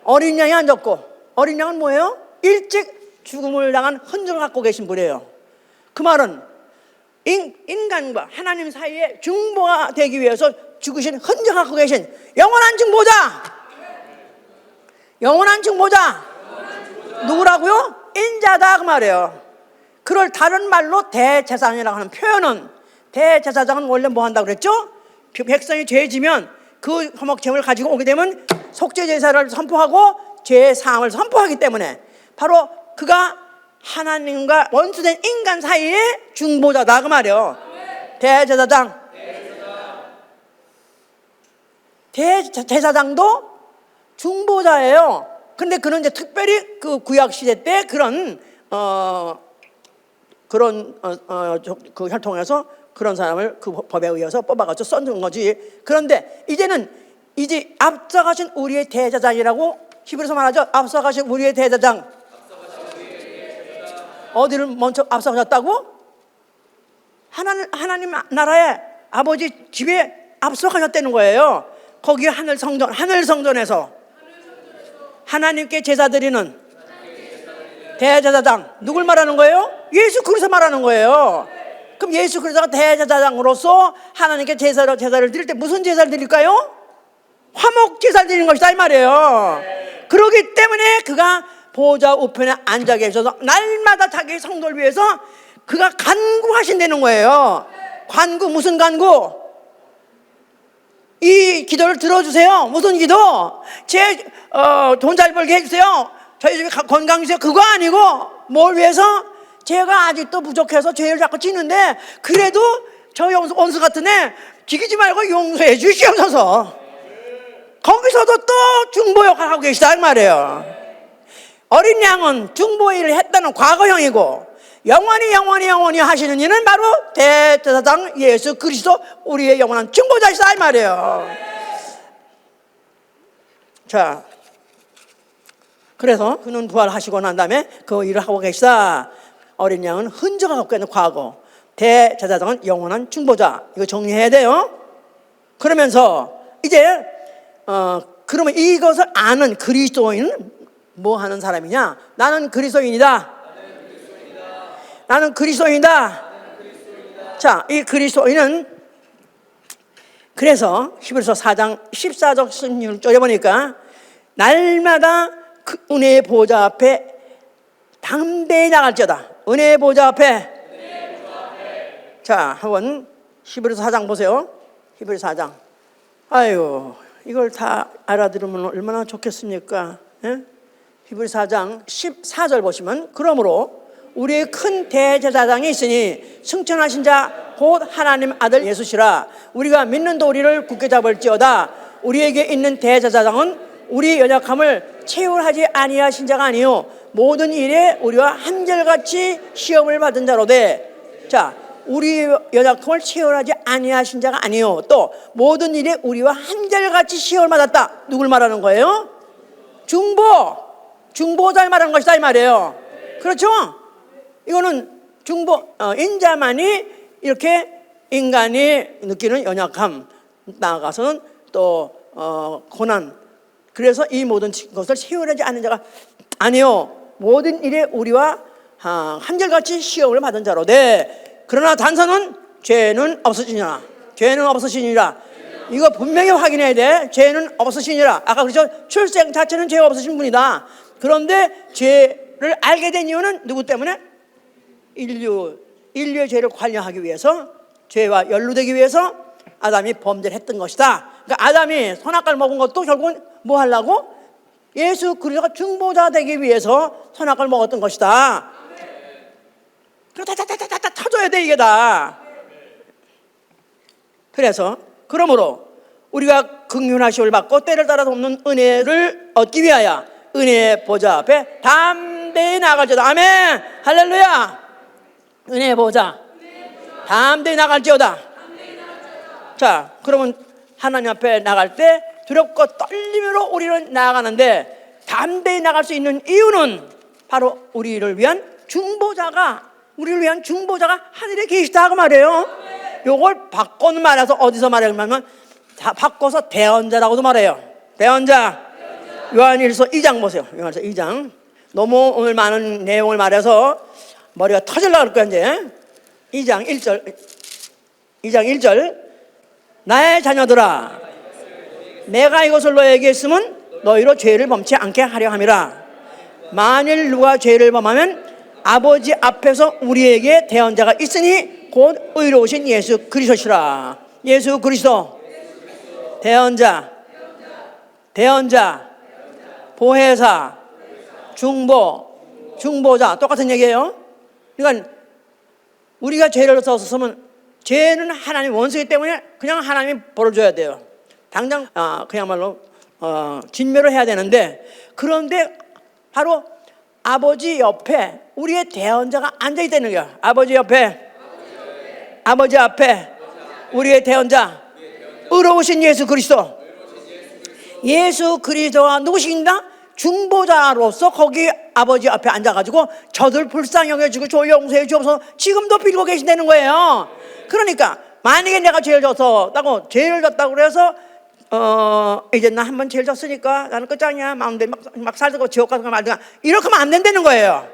어린 양이 앉았고 어린 양은 뭐예요? 일찍 죽음을 당한 흔적을 갖고 계신 분이에요. 그 말은 인간과 하나님 사이에 중보가 되기 위해서 죽으신 흔적을 갖고 계신 영원한 중보자. 영원한 중보자. 누구라고요? 인자다 그 말이에요. 그걸 다른 말로 대제사장이라고 하는 표현은 대제사장은 원래 뭐 한다고 그랬죠? 백성이 죄 지면 그 화목제물을 가지고 오게 되면 속죄 제사를 선포하고 죄의 사함을 선포하기 때문에 바로 그가 하나님과 원수된 인간 사이에 중보자다 그 말이에요. 대제사장. 대제사장도 중보자예요. 근데 그는 이제 특별히 그 구약 시대 때 그런 그 혈통에서 그런 사람을 그 법에 의해서 뽑아가지고 써준 거지. 그런데 이제 앞서가신 우리의 대제사장이라고 히브리서 말하죠. 앞서가신 우리의 대제사장. 어디를 먼저 앞서가셨다고? 하나님 나라의 아버지 집에 앞서가셨다는 거예요. 거기 하늘 성전에서 하나님께 제사 드리는 대제사장 누굴 말하는 거예요? 예수 그리스도 말하는 거예요. 그럼 예수 그리스도가 대제사장으로서 하나님께 제사를 드릴 때 무슨 제사를 드릴까요? 화목 제사를 드리는 것이다 이 말이에요. 그렇기 때문에 그가 보좌 우편에 앉아 계셔서 날마다 자기 성도를 위해서 그가 간구하신다는 거예요. 간구 무슨 간구? 이 기도를 들어주세요. 무슨 기도? 제 돈 잘 벌게 해주세요. 저희 집에 건강 주세요. 그거 아니고 뭘 위해서? 제가 아직도 부족해서 죄를 자꾸 지는데 그래도 저 원수 같은 애 지키지 말고 용서해 주시옵소서. 거기서도 또 중보 역할을 하고 계시다 이 말이에요. 어린 양은 중보 일을 했다는 과거형이고 영원히 하시는 이는 바로 대제사장 예수 그리스도 우리의 영원한 중보자이시다 이 말이에요. 자, 그래서 그는 부활하시고 난 다음에 그 일을 하고 계시다. 어린 양은 흔적을 갖고 있는 과거, 대제사장은 영원한 중보자. 이거 정리해야 돼요. 그러면서 이제 그러면 이것을 아는 그리스도인은 뭐 하는 사람이냐? 나는 그리스도인이다. 나는 그리스도인이다. 자, 이 그리스도인은 그래서 히브리서 4장 14절 16절에 보니까 날마다 그 은혜의 보좌 앞에 담대히 나갈지어다. 은혜의 보좌 앞에. 자, 한번 히브리서 4장 보세요. 히브리서 4장. 아유, 이걸 다 알아들으면 얼마나 좋겠습니까? 예? 히브리서 4장 14절 보시면 그러므로 우리의 큰 대제사장이 있으니 승천하신 자 곧 하나님 아들 예수시라. 우리가 믿는 도리를 굳게 잡을지어다. 우리에게 있는 대제사장은 우리 연약함을 체휼하지 아니하신 자가 아니요 모든 일에 우리와 한결같이 시험을 받은 자로되. 자, 우리 연약함을 체휼하지 아니하신 자가 아니요 또 모든 일에 우리와 한결같이 시험을 받았다. 누굴 말하는 거예요? 중보자를 말하는 것이다 이 말이에요. 그렇죠? 이거는 인자만이 이렇게 인간이 느끼는 연약함, 나아가서는 또 고난, 그래서 이 모든 것을 체휼하지 않는 자가 아니요 모든 일에 우리와 한결같이 시험을 받은 자로되. 그러나 단서는 죄는 없으시니라. 죄는 없으시니라. 이거 분명히 확인해야 돼. 죄는 없으시니라. 아까 그렇죠? 출생 자체는 죄가 없으신 분이다. 그런데 죄를 알게 된 이유는 누구 때문에? 인류의 죄를 관리하기 위해서, 죄와 연루되기 위해서 아담이 범죄를 했던 것이다. 그러니까 아담이 선악과를 먹은 것도 결국은 뭐 하려고? 예수 그리스도가 중보자 되기 위해서 선악과를 먹었던 것이다. 그래서 다 터져야 돼 이게 다. 그래서 그러므로 우리가 긍휼하심을 받고 때를 따라 돕는 은혜를 얻기 위하여 은혜의 보좌 앞에 담대히 나갈지어다. 아멘. 할렐루야. 은혜의 보좌 담대히 나갈지어다. 자, 그러면 하나님 앞에 나갈 때 두렵고 떨림으로 우리는 나아가는데, 담대히 나갈 수 있는 이유는 바로 우리를 위한 중보자가 하늘에 계시다 그 말이에요. 요걸 바꿔는 말해서 어디서 말하면 다 바꿔서 대언자라고도 말해요. 대언자. 요한일서 2장 보세요. 요한일서 2장. 너무 오늘 많은 내용을 말해서 머리가 터질라 그럴 거야 이제. 2장 1절. 나의 자녀들아, 내가 이것을 너에게 했으면 너희로 죄를 범치 않게 하려 함이라. 만일 누가 죄를 범하면 아버지 앞에서 우리에게 대언자가 있으니 곧 의로우신 예수 그리스도시라. 예수 그리스도. 대언자, 보혜사, 중보자 똑같은 얘기예요. 그러니까 우리가 죄를 썼으면 죄는 하나님 원수이기 때문에 그냥 하나님이 벌을 줘야 돼요. 당장 그야말로 진멸을 해야 되는데, 그런데 바로 아버지 옆에 우리의 대언자가 앉아 있다는 거야. 아버지 옆에, 아버지 앞에 우리의 대언자, 의로우신 예수 그리스도. 예수 그리스도가 누구신가? 중보자로서 거기 아버지 앞에 앉아가지고 저들 불쌍히 여겨주고 저 용서해 주옵소서 지금도 빌고 계신다는 거예요. 그러니까 만약에 내가 죄를 졌다고 그래서 이제 나 한 번 죄를 졌으니까 나는 끝장이야, 마음대로 막 살고 지옥 가서 말든가 이렇게 하면 안 된다는 거예요.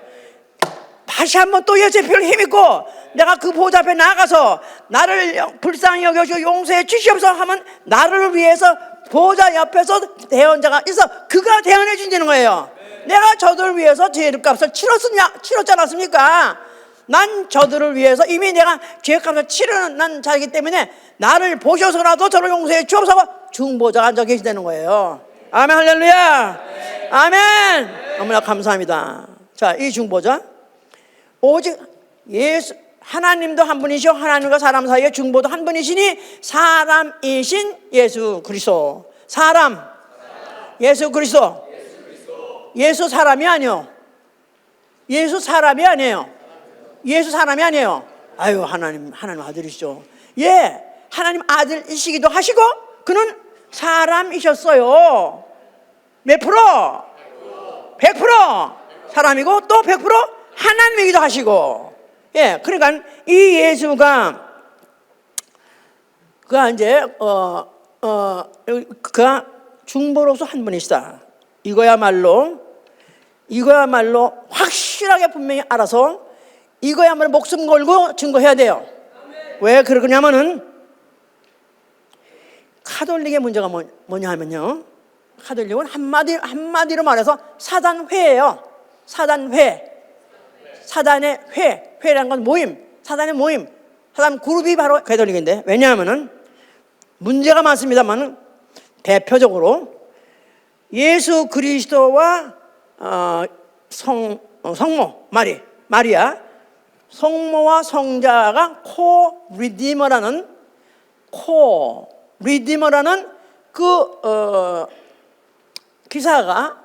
다시 한번 또 예수의 피를 힘입고 내가 그 보좌 앞에 나가서 나를 불쌍히 여겨주고 용서해 주시옵소서 하면 나를 위해서 보좌 옆에서 대언자가 있어 그가 대언해 준다는 거예요. 내가 저들을 위해서 죄값을 치렀지 않았습니까? 난 저들을 위해서 이미 내가 죄값을 치르는 자이기 때문에 나를 보셔서라도 저를 용서해 주옵소서 중보자가 앉아 계시다는 거예요. 아멘. 할렐루야. 아멘. 너무나 감사합니다. 자, 이 중보자 오직 예수 하나님도 한 분이시오. 하나님과 사람 사이의 중보도 한 분이시니 사람이신 예수 그리스도. 사람 예수 그리스도. 예수 사람이 아니요. 예수 사람이 아니에요. 예수 사람이 아니에요. 아유, 하나님 아들이시죠. 예, 하나님 아들이시기도 하시고 그는 사람이셨어요. 몇 프로? 100% 사람이고 또 100% 하나님이기도 하시고. 예, 그러니까 이 예수가 그가 이제 그가 중보로서 한 분이시다. 이거야말로 확실하게 분명히 알아서 이거야말로 목숨 걸고 증거해야 돼요. 왜 그러냐면은 카톨릭의 문제가 뭐냐 하면요, 카톨릭은 한마디로 말해서 사단회예요. 사단의 회라는 건 모임, 사단의 모임, 사단 그룹이 바로 카톨릭인데, 왜냐하면은 문제가 많습니다만 대표적으로 예수 그리스도와 성모 마리아, 성모와 성자가 리디머라는 그 기사가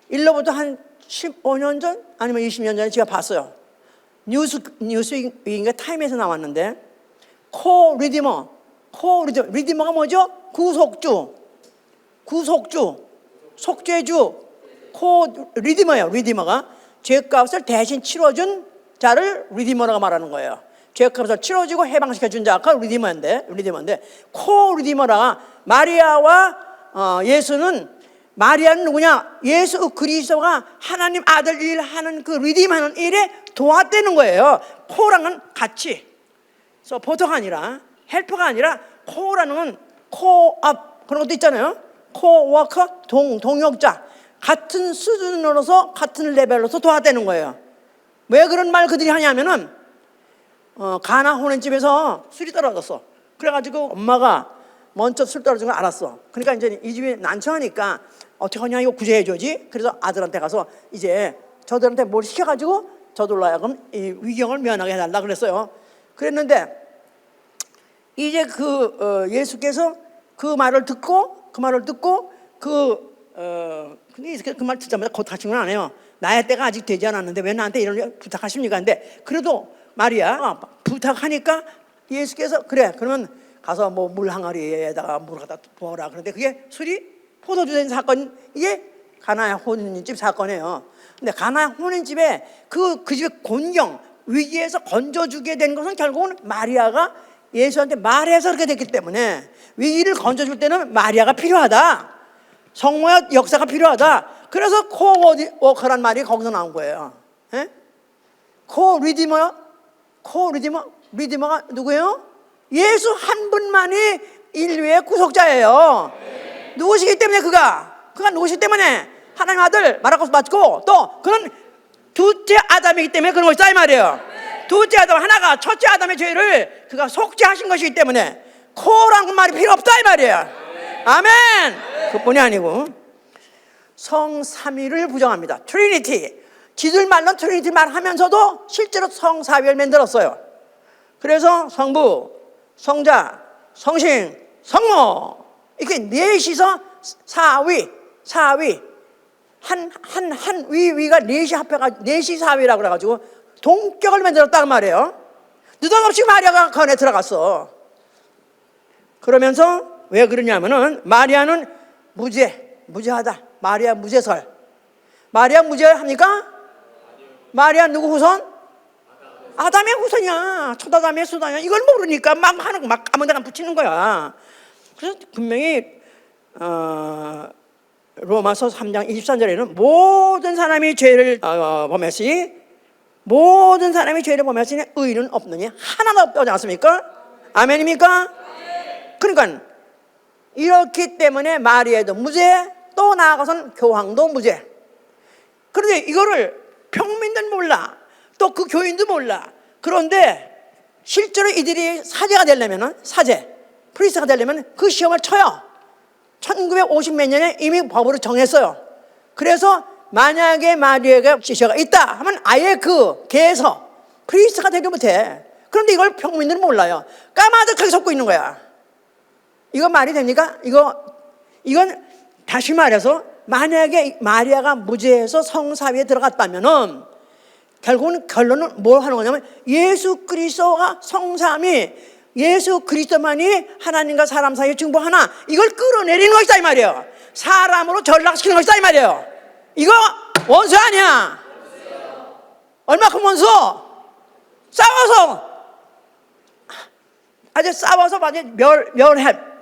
일로부터 한 15년 전 아니면 20년 전에 제가 봤어요. 뉴스윙인가 타임에서 나왔는데, 리디머가 뭐죠? 속죄주, 리디머예요. 리디머가 죄값을 대신 치러준 자를 리디머라고 말하는 거예요. 죄값을 치러주고 해방시켜준 자가 리디머인데 리디머라. 마리아와 마리아는 누구냐? 예수 그리스도가 하나님 아들 일 하는 그 리디머하는 일에 도왔다는 거예요. 코랑은 같이, 서포터가 아니라, 헬퍼가 아니라, 코라는 건 코업 그런 것도 있잖아요. 코워커, 동역자, 같은 수준으로서 같은 레벨로서 도왔다는 거예요. 왜 그런 말 그들이 하냐면은 가나 혼인집에서 술이 떨어졌어. 그래가지고 엄마가 먼저 술 떨어진 걸 알았어. 그러니까 이제 이 집이 난처하니까 어떻게 하냐, 이거 구제해줘지. 그래서 아들한테 가서 이제 저들한테 뭘 시켜가지고 저들로 하여금 이 위경을 면하게 해달라 그랬어요. 그랬는데 이제 예수께서 그 말을 듣고 그 말 듣자마자 곧 하신 건 안 해요. 나의 때가 아직 되지 않았는데 왜 나한테 이런 부탁하십니까? 근데 그래도 마리아 부탁하니까 예수께서 그래, 그러면 가서 뭐 물 항아리에다가 물을 갖다 부어라. 그런데 그게 술이 포도주 된 사건, 이게 가나의 혼인집 사건이에요. 근데 가나의 혼인집에 그 집의 곤경, 위기에서 건져주게 된 것은 결국은 마리아가 예수한테 말해서 그렇게 됐기 때문에, 위기를 건져줄 때는 마리아가 필요하다. 성모의 역사가 필요하다. 그래서 코워커란 말이 거기서 나온 거예요. 예? 리디머가 누구예요? 예수 한 분만이 인류의 구속자예요. 누구시기 때문에 그가 누구시기 때문에 하나님 아들 마라코스 맞고, 또 그는 둘째 아담이기 때문에 그런 것이다 이 말이에요. 둘째 아담 하나가 첫째 아담의 죄를 그가 속죄하신 것이기 때문에 코라는 말이 필요 없다 이 말이에요. 아멘. 그뿐이 아니고 성삼위를 부정합니다. 트리니티. 지들 말로 트리니티 말하면서도 실제로 성사위를 만들었어요. 그래서 성부, 성자, 성신, 성모, 이렇게 넷이서 사위 한 위가 넷이 합해가 넷이 사위라고 그래가지고 동격을 만들었다는 말이에요. 느닷없이 마리아가 그 안에 들어갔어. 그러면서 왜 그러냐면은 마리아는 무죄하다. 마리아 무죄설. 마리아 무죄합니까? 마리아 누구 후손? 아담의 후손이야. 첫 아담의 후손이야. 이걸 모르니까 막 하는 거, 막 아무데나 붙이는 거야. 그래서 분명히 로마서 3장 23절에는 모든 사람이 죄를 범했으니 의인은 없느니 하나도 없지 않습니까? 아멘입니까? 그러니까 이렇기 때문에 마리아도 무죄, 또 나아가서는 교황도 무죄. 그런데 이거를 평민들 몰라, 또 그 교인도 몰라. 그런데 실제로 이들이 사제가 되려면, 프리스트가 되려면 그 시험을 쳐요. 1950 몇 년에 이미 법으로 정했어요. 그래서 만약에 마리아가 지시가 있다 하면 아예 그 계에서 프리스트가 되지 못해. 그런데 이걸 평민들은 몰라요. 까마득하게 속고 있는 거야. 이건 말이 됩니까? 이건 다시 말해서 만약에 마리아가 무죄해서 성사위에 들어갔다면은 결국은 결론은 뭘 하는 거냐면 예수 그리스도가 성삼위, 예수 그리스도만이 하나님과 사람 사이에 중보하나, 이걸 끌어내리는 것이다 이 말이에요. 사람으로 전락시키는 것이다 이 말이에요. 이거 원수 아니야. 얼마큼 원수? 싸워서 아주 싸워서 완전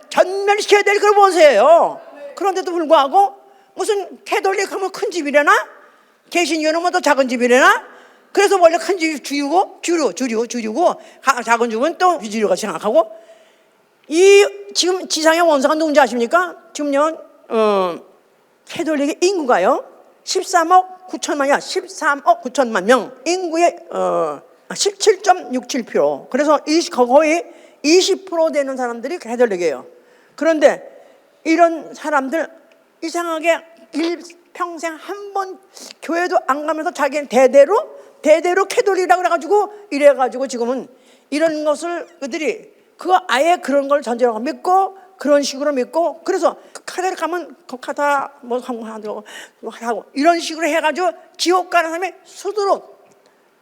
전멸시켜야 될 그런 원수예요. 그런데도 불구하고 무슨 캐톨릭 하면 큰 집이래나? 개신교는 뭐 더 작은 집이래나? 그래서 원래 큰 집 주고 작은 집은 또 주류가 생각하고 이 지금 지상의 원수가 누군지 아십니까? 지금요 캐톨릭의 인구가요 13억 9천만이야. 13억 9천만 명 인구의 17.67%. 그래서 거의 20% 되는 사람들이 캐톨릭이에요. 그런데 이런 사람들 이상하게 일평생 한 번 교회도 안 가면서 자기는 대대로 캐톨릭이라고 그래가지고 이래가지고 지금은 이런 것을 그들이 아예 그런 걸 전제로 믿고 그런 식으로 믿고 그래서 캐톨릭 가면 가다 뭐 하고 이런 식으로 해가지고 지옥 가는 사람이 수두룩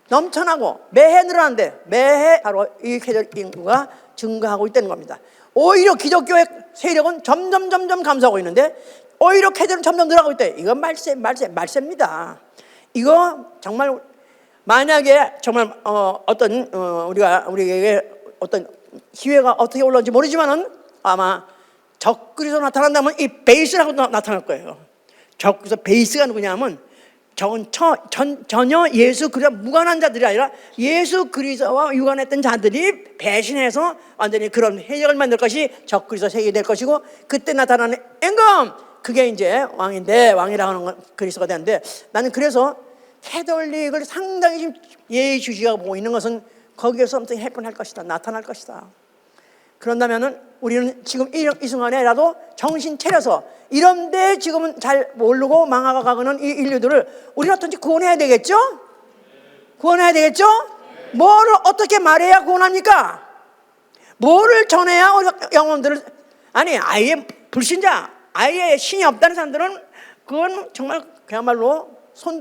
넘쳐나고 매해 늘어나는데 매해 바로 이 캐톨릭 인구가 증가하고 있다는 겁니다. 오히려 기독교의 세력은 점점 감소하고 있는데 오히려 캐톨릭은 점점 늘어가고 있대. 이건 말세입니다. 이거 정말 만약에 정말 어떤 우리에게 어떤 기회가 어떻게 올라온지 모르지만은 아마 적그리스도 나타난다면 이 베이스라고 나타날 거예요. 적그리스도 베이스가 누구냐면 전혀 예수 그리스도와 무관한 자들이 아니라 예수 그리스도와 유관했던 자들이 배신해서 완전히 그런 해적을 만들 것이 적그리스도 세계가 될 것이고 그때 나타나는 임금 그게 이제 왕이라고 하는 건 그리스도가 되는데 나는 그래서 캐톨릭을 상당히 지금 예의주시하고 보고 있는 것은 거기에서 엄청 해픈할 것이다. 나타날 것이다. 그런다면은 우리는 지금 이 순간에라도 정신 차려서 이런데 지금은 잘 모르고 망하가는 이 인류들을 우리는 어떤지 구원해야 되겠죠? 구원해야 되겠죠? 뭐를 어떻게 말해야 구원합니까? 뭐를 전해야 영혼들을 아예 불신자 아예 신이 없다는 사람들은 그건 정말 그야말로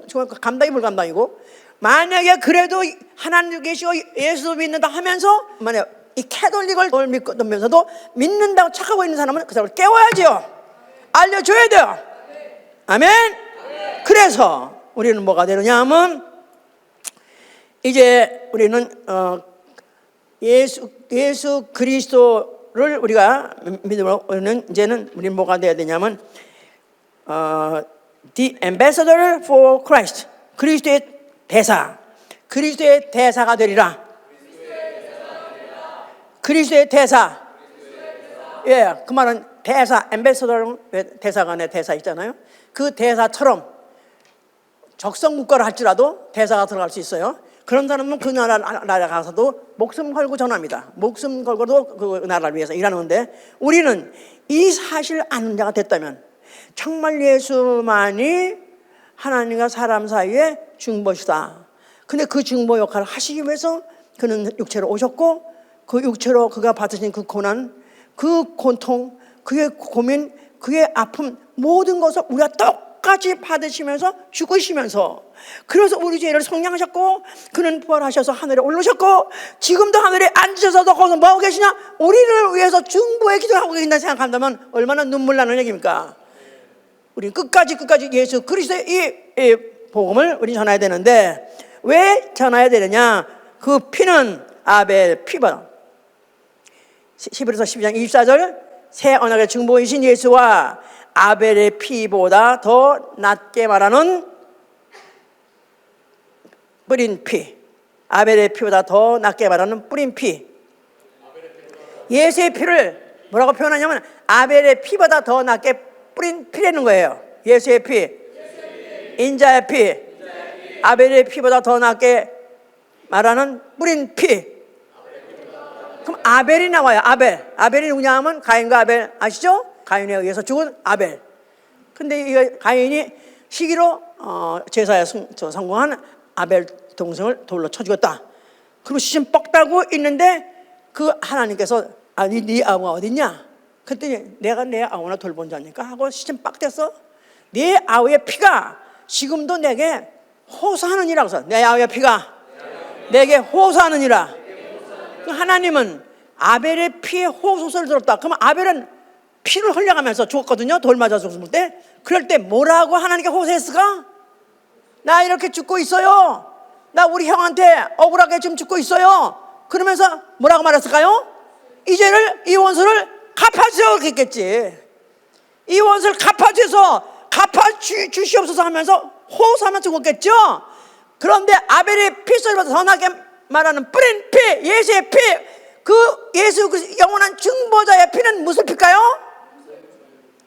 정말 감당이 불감당이고 만약에 그래도 하나님 계시고 예수 믿는다 하면서 만약 이 캐톨릭을 믿으면서도 믿는다고 착하고 있는 사람은 그 사람을 깨워야죠. 알려줘야 돼요. 아멘. 그래서 우리는 뭐가 되느냐 하면 이제 우리는 예수 그리스도를 우리가 믿으면 이제는 우리는 뭐가 돼야 되냐면 The ambassador for Christ. 그리스도의 대사. 그리스도의 대사가 되리라. 그리스도의 대사. 예, 그 말은 대사, 엠베서더는 대사관의 대사 있잖아요. 그 대사처럼 적성국가를 할지라도 대사가 들어갈 수 있어요. 그런 사람은 그 나라에 가서도 목숨 걸고 전합니다. 목숨 걸고도 그 나라를 위해서 일하는데 우리는 이 사실을 아는 자가 됐다면 정말 예수만이 하나님과 사람 사이의 중보시다. 근데 그 중보 역할을 하시기 위해서 그는 육체로 오셨고 그 육체로 그가 받으신 그 고난, 그 고통, 그의 고민, 그의 아픔 모든 것을 우리가 똑같이 받으시면서 죽으시면서 그래서 우리 죄를 속량하셨고 그는 부활하셔서 하늘에 올라오셨고 지금도 하늘에 앉으셔서도 거기서 뭐하고 계시냐? 우리를 위해서 중보의 기도를 하고 계신다 생각한다면 얼마나 눈물 나는 얘기입니까? 우리는 끝까지 예수 그리스도의 이 복음을 우리 전해야 되는데 왜 전해야 되느냐? 그 피는 아벨 피보다 히브리서 12장 24절 새 언약의 중보이신 예수와 아벨의 피보다 더 낫게 말하는 뿌린 피 아벨의 피보다 더 낫게 말하는 뿌린 피 예수의 피를 뭐라고 표현하냐면 아벨의 피보다 더 낫게 뿌린 피라는 거예요. 예수의 피 인자의 피 아벨의 피보다 더 낫게 말하는 뿌린 피. 그럼 아벨이 나와요. 아벨이 누구냐 하면 가인과 아벨 아시죠? 가인에 의해서 죽은 아벨. 근데 이 가인이 시기로 제사에 성공한 아벨 동생을 돌로 쳐 죽였다. 그리고 시신 뻑다고 있는데 그 하나님께서 네 아우가 어딨냐? 그랬더니 내가 내 아우나 돌본 자니까 하고 시신 빡 뗐어. 네 아우의 피가 지금도 내게 호소하느니라. 그래서 내 아우의 피가 내게 호소하느니라. 하나님은 아벨의 피의 호소를 들었다. 그럼 아벨은 피를 흘려가면서 죽었거든요. 돌 맞아 죽을 때. 그럴 때 뭐라고 하나님께 호소했을까? 나 이렇게 죽고 있어요. 나 우리 형한테 억울하게 지금 죽고 있어요. 그러면서 뭐라고 말했을까요? 이제를 이 원수를 갚아주세요 그랬겠지. 이 원수를 갚아주셔서 갚아주시옵소서 하면서 호소하면 죽었겠죠. 그런데 아벨의 피소리보다 더 나게 말하는 뿌린 피, 예수의 피, 그 예수 그 영원한 중보자의 피는 무슨 피일까요?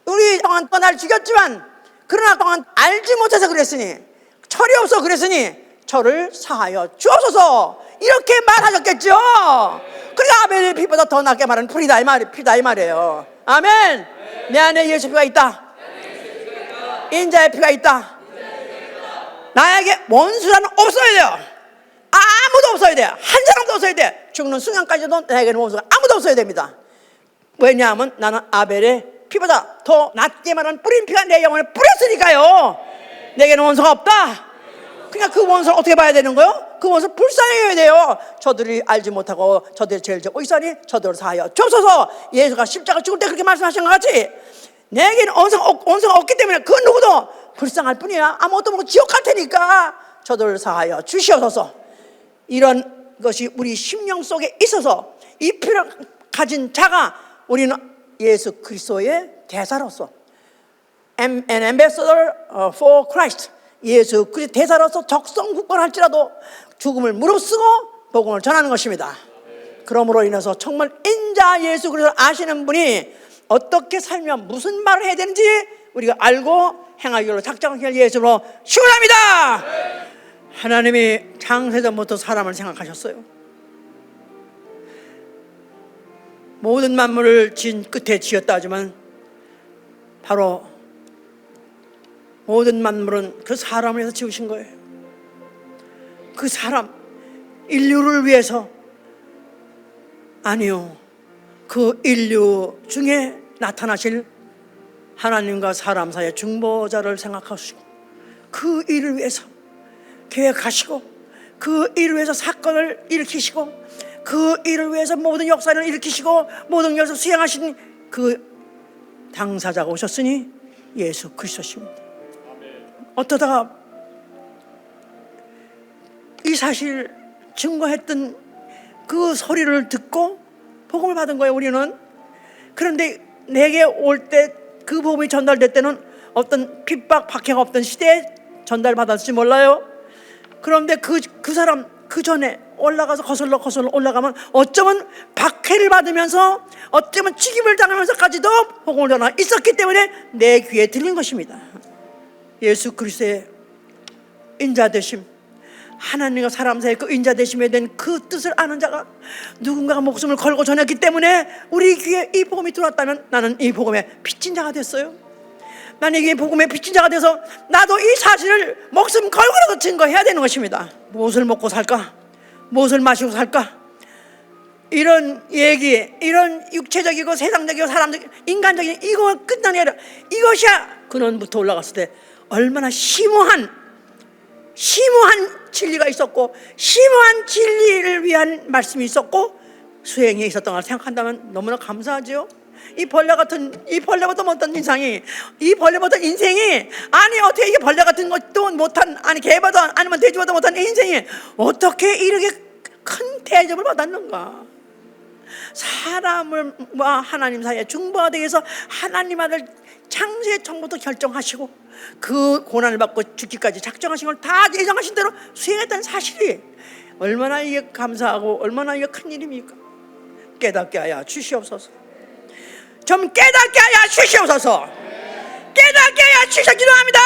우리 동안 또 날 죽였지만 그러나 동안 알지 못해서 그랬으니, 철이 없어 그랬으니 저를 사하여 주옵소서 이렇게 말하셨겠죠. 그러니까 아벨의 피보다 더 낫게 말하는 피다 이 말이에요. 아멘. 내 안에 예수 피가 있다. 인자의 피가 있다. 나에게 원수라는 없어야 돼요. 아무도 없어야 돼요. 한 사람도 없어야 돼. 죽는 순간까지도 나에게는 원수가 아무도 없어야 됩니다. 왜냐하면 나는 아벨의 피보다 더 낫게 말하는 뿌린 피가 내 영혼에 뿌렸으니까요. 내게는 원수가 없다. 그러니까 그 원수를 어떻게 봐야 되는 거예요? 그 원수를 불쌍히 해야 돼요. 저들이 알지 못하고 저들이 죄를 짓고 있으니 저들을 사하여 주옵소서. 예수가 십자가 죽을 때 그렇게 말씀하신 것 같이 내게는 원수가 없기 때문에 그 누구도 불쌍할 뿐이야. 아무것도 모르고 지옥 갈 테니까 저들을 사하여 주시옵소서. 이런 것이 우리 심령 속에 있어서 이 피를 가진 자가 우리는 예수 그리스도의 대사로서 an ambassador for Christ, 예수 그리스도 대사로서 적성국권할지라도 죽음을 무릅쓰고 복음을 전하는 것입니다. 그러므로 인해서 정말 인자 예수 그리스도를 아시는 분이 어떻게 살면 무슨 말을 해야 되는지 우리가 알고 행하기로 작정할 예수로 축원합니다. 하나님이 창세전부터 사람을 생각하셨어요. 모든 만물을 지은 끝에 지었다 하지만 바로 모든 만물은 그 사람을 위해서 지으신 거예요. 그 사람, 인류를 위해서, 아니요, 그 인류 중에 나타나실 하나님과 사람 사이의 중보자를 생각하시고 그 일을 위해서 계획하시고 그 일을 위해서 사건을 일으키시고 그 일을 위해서 모든 역사를 일으키시고 모든 역사를 수행하신 그 당사자가 오셨으니 예수 그리스도십니다. 어떠다가 이 사실 증거했던 그 소리를 듣고 복음을 받은 거예요, 우리는. 그런데 내게 올 때 그 복음이 전달될 때는 어떤 핍박, 박해가 없던 시대에 전달받았을지 몰라요. 그런데 그 사람 그 전에 올라가서 거슬러 올라가면 어쩌면 박해를 받으면서 어쩌면 죽임을 당하면서까지도 복음을 전하 있었기 때문에 내 귀에 들린 것입니다. 예수 그리스도의 인자되심, 하나님과 사람 사이의 그 인자되심에 대한 그 뜻을 아는 자가 누군가가 목숨을 걸고 전했기 때문에 우리 귀에 이 복음이 들어왔다면 나는 이 복음의 빚진 자가 됐어요. 나는 이 복음의 빚진 자가 돼서 나도 이 사실을 목숨 걸고라도 증거해야 되는 것입니다. 무엇을 먹고 살까? 무엇을 마시고 살까? 이런 얘기, 이런 육체적이고 세상적이고 사람적이고 인간적인 이거 끝나는 게 아니라 이것이야. 근원부터 올라갔을 때 얼마나 심오한 진리가 있었고 심오한 진리를 위한 말씀이 있었고 수행이 있었던 걸 생각한다면 너무나 감사하죠. 이 벌레보다 못한 인생이 아니 어떻게 이게 벌레 같은 것도 못한, 아니 개보다 아니면 돼지보다 못한 인생이 어떻게 이렇게 큰 대접을 받았는가? 사람과 하나님 사이에 중보가 되기 위해서 하나님 아들 창세 처음부터 결정하시고 그 고난을 받고 죽기까지 작정하신 걸 다 예정하신 대로 수행했다는 사실이 얼마나 이게 감사하고 얼마나 이게 큰 일입니까? 깨닫게 하여 주시옵소서. 좀 깨닫게 하여 주시옵소서. 깨닫게 하여 주시옵소서. 기도합니다.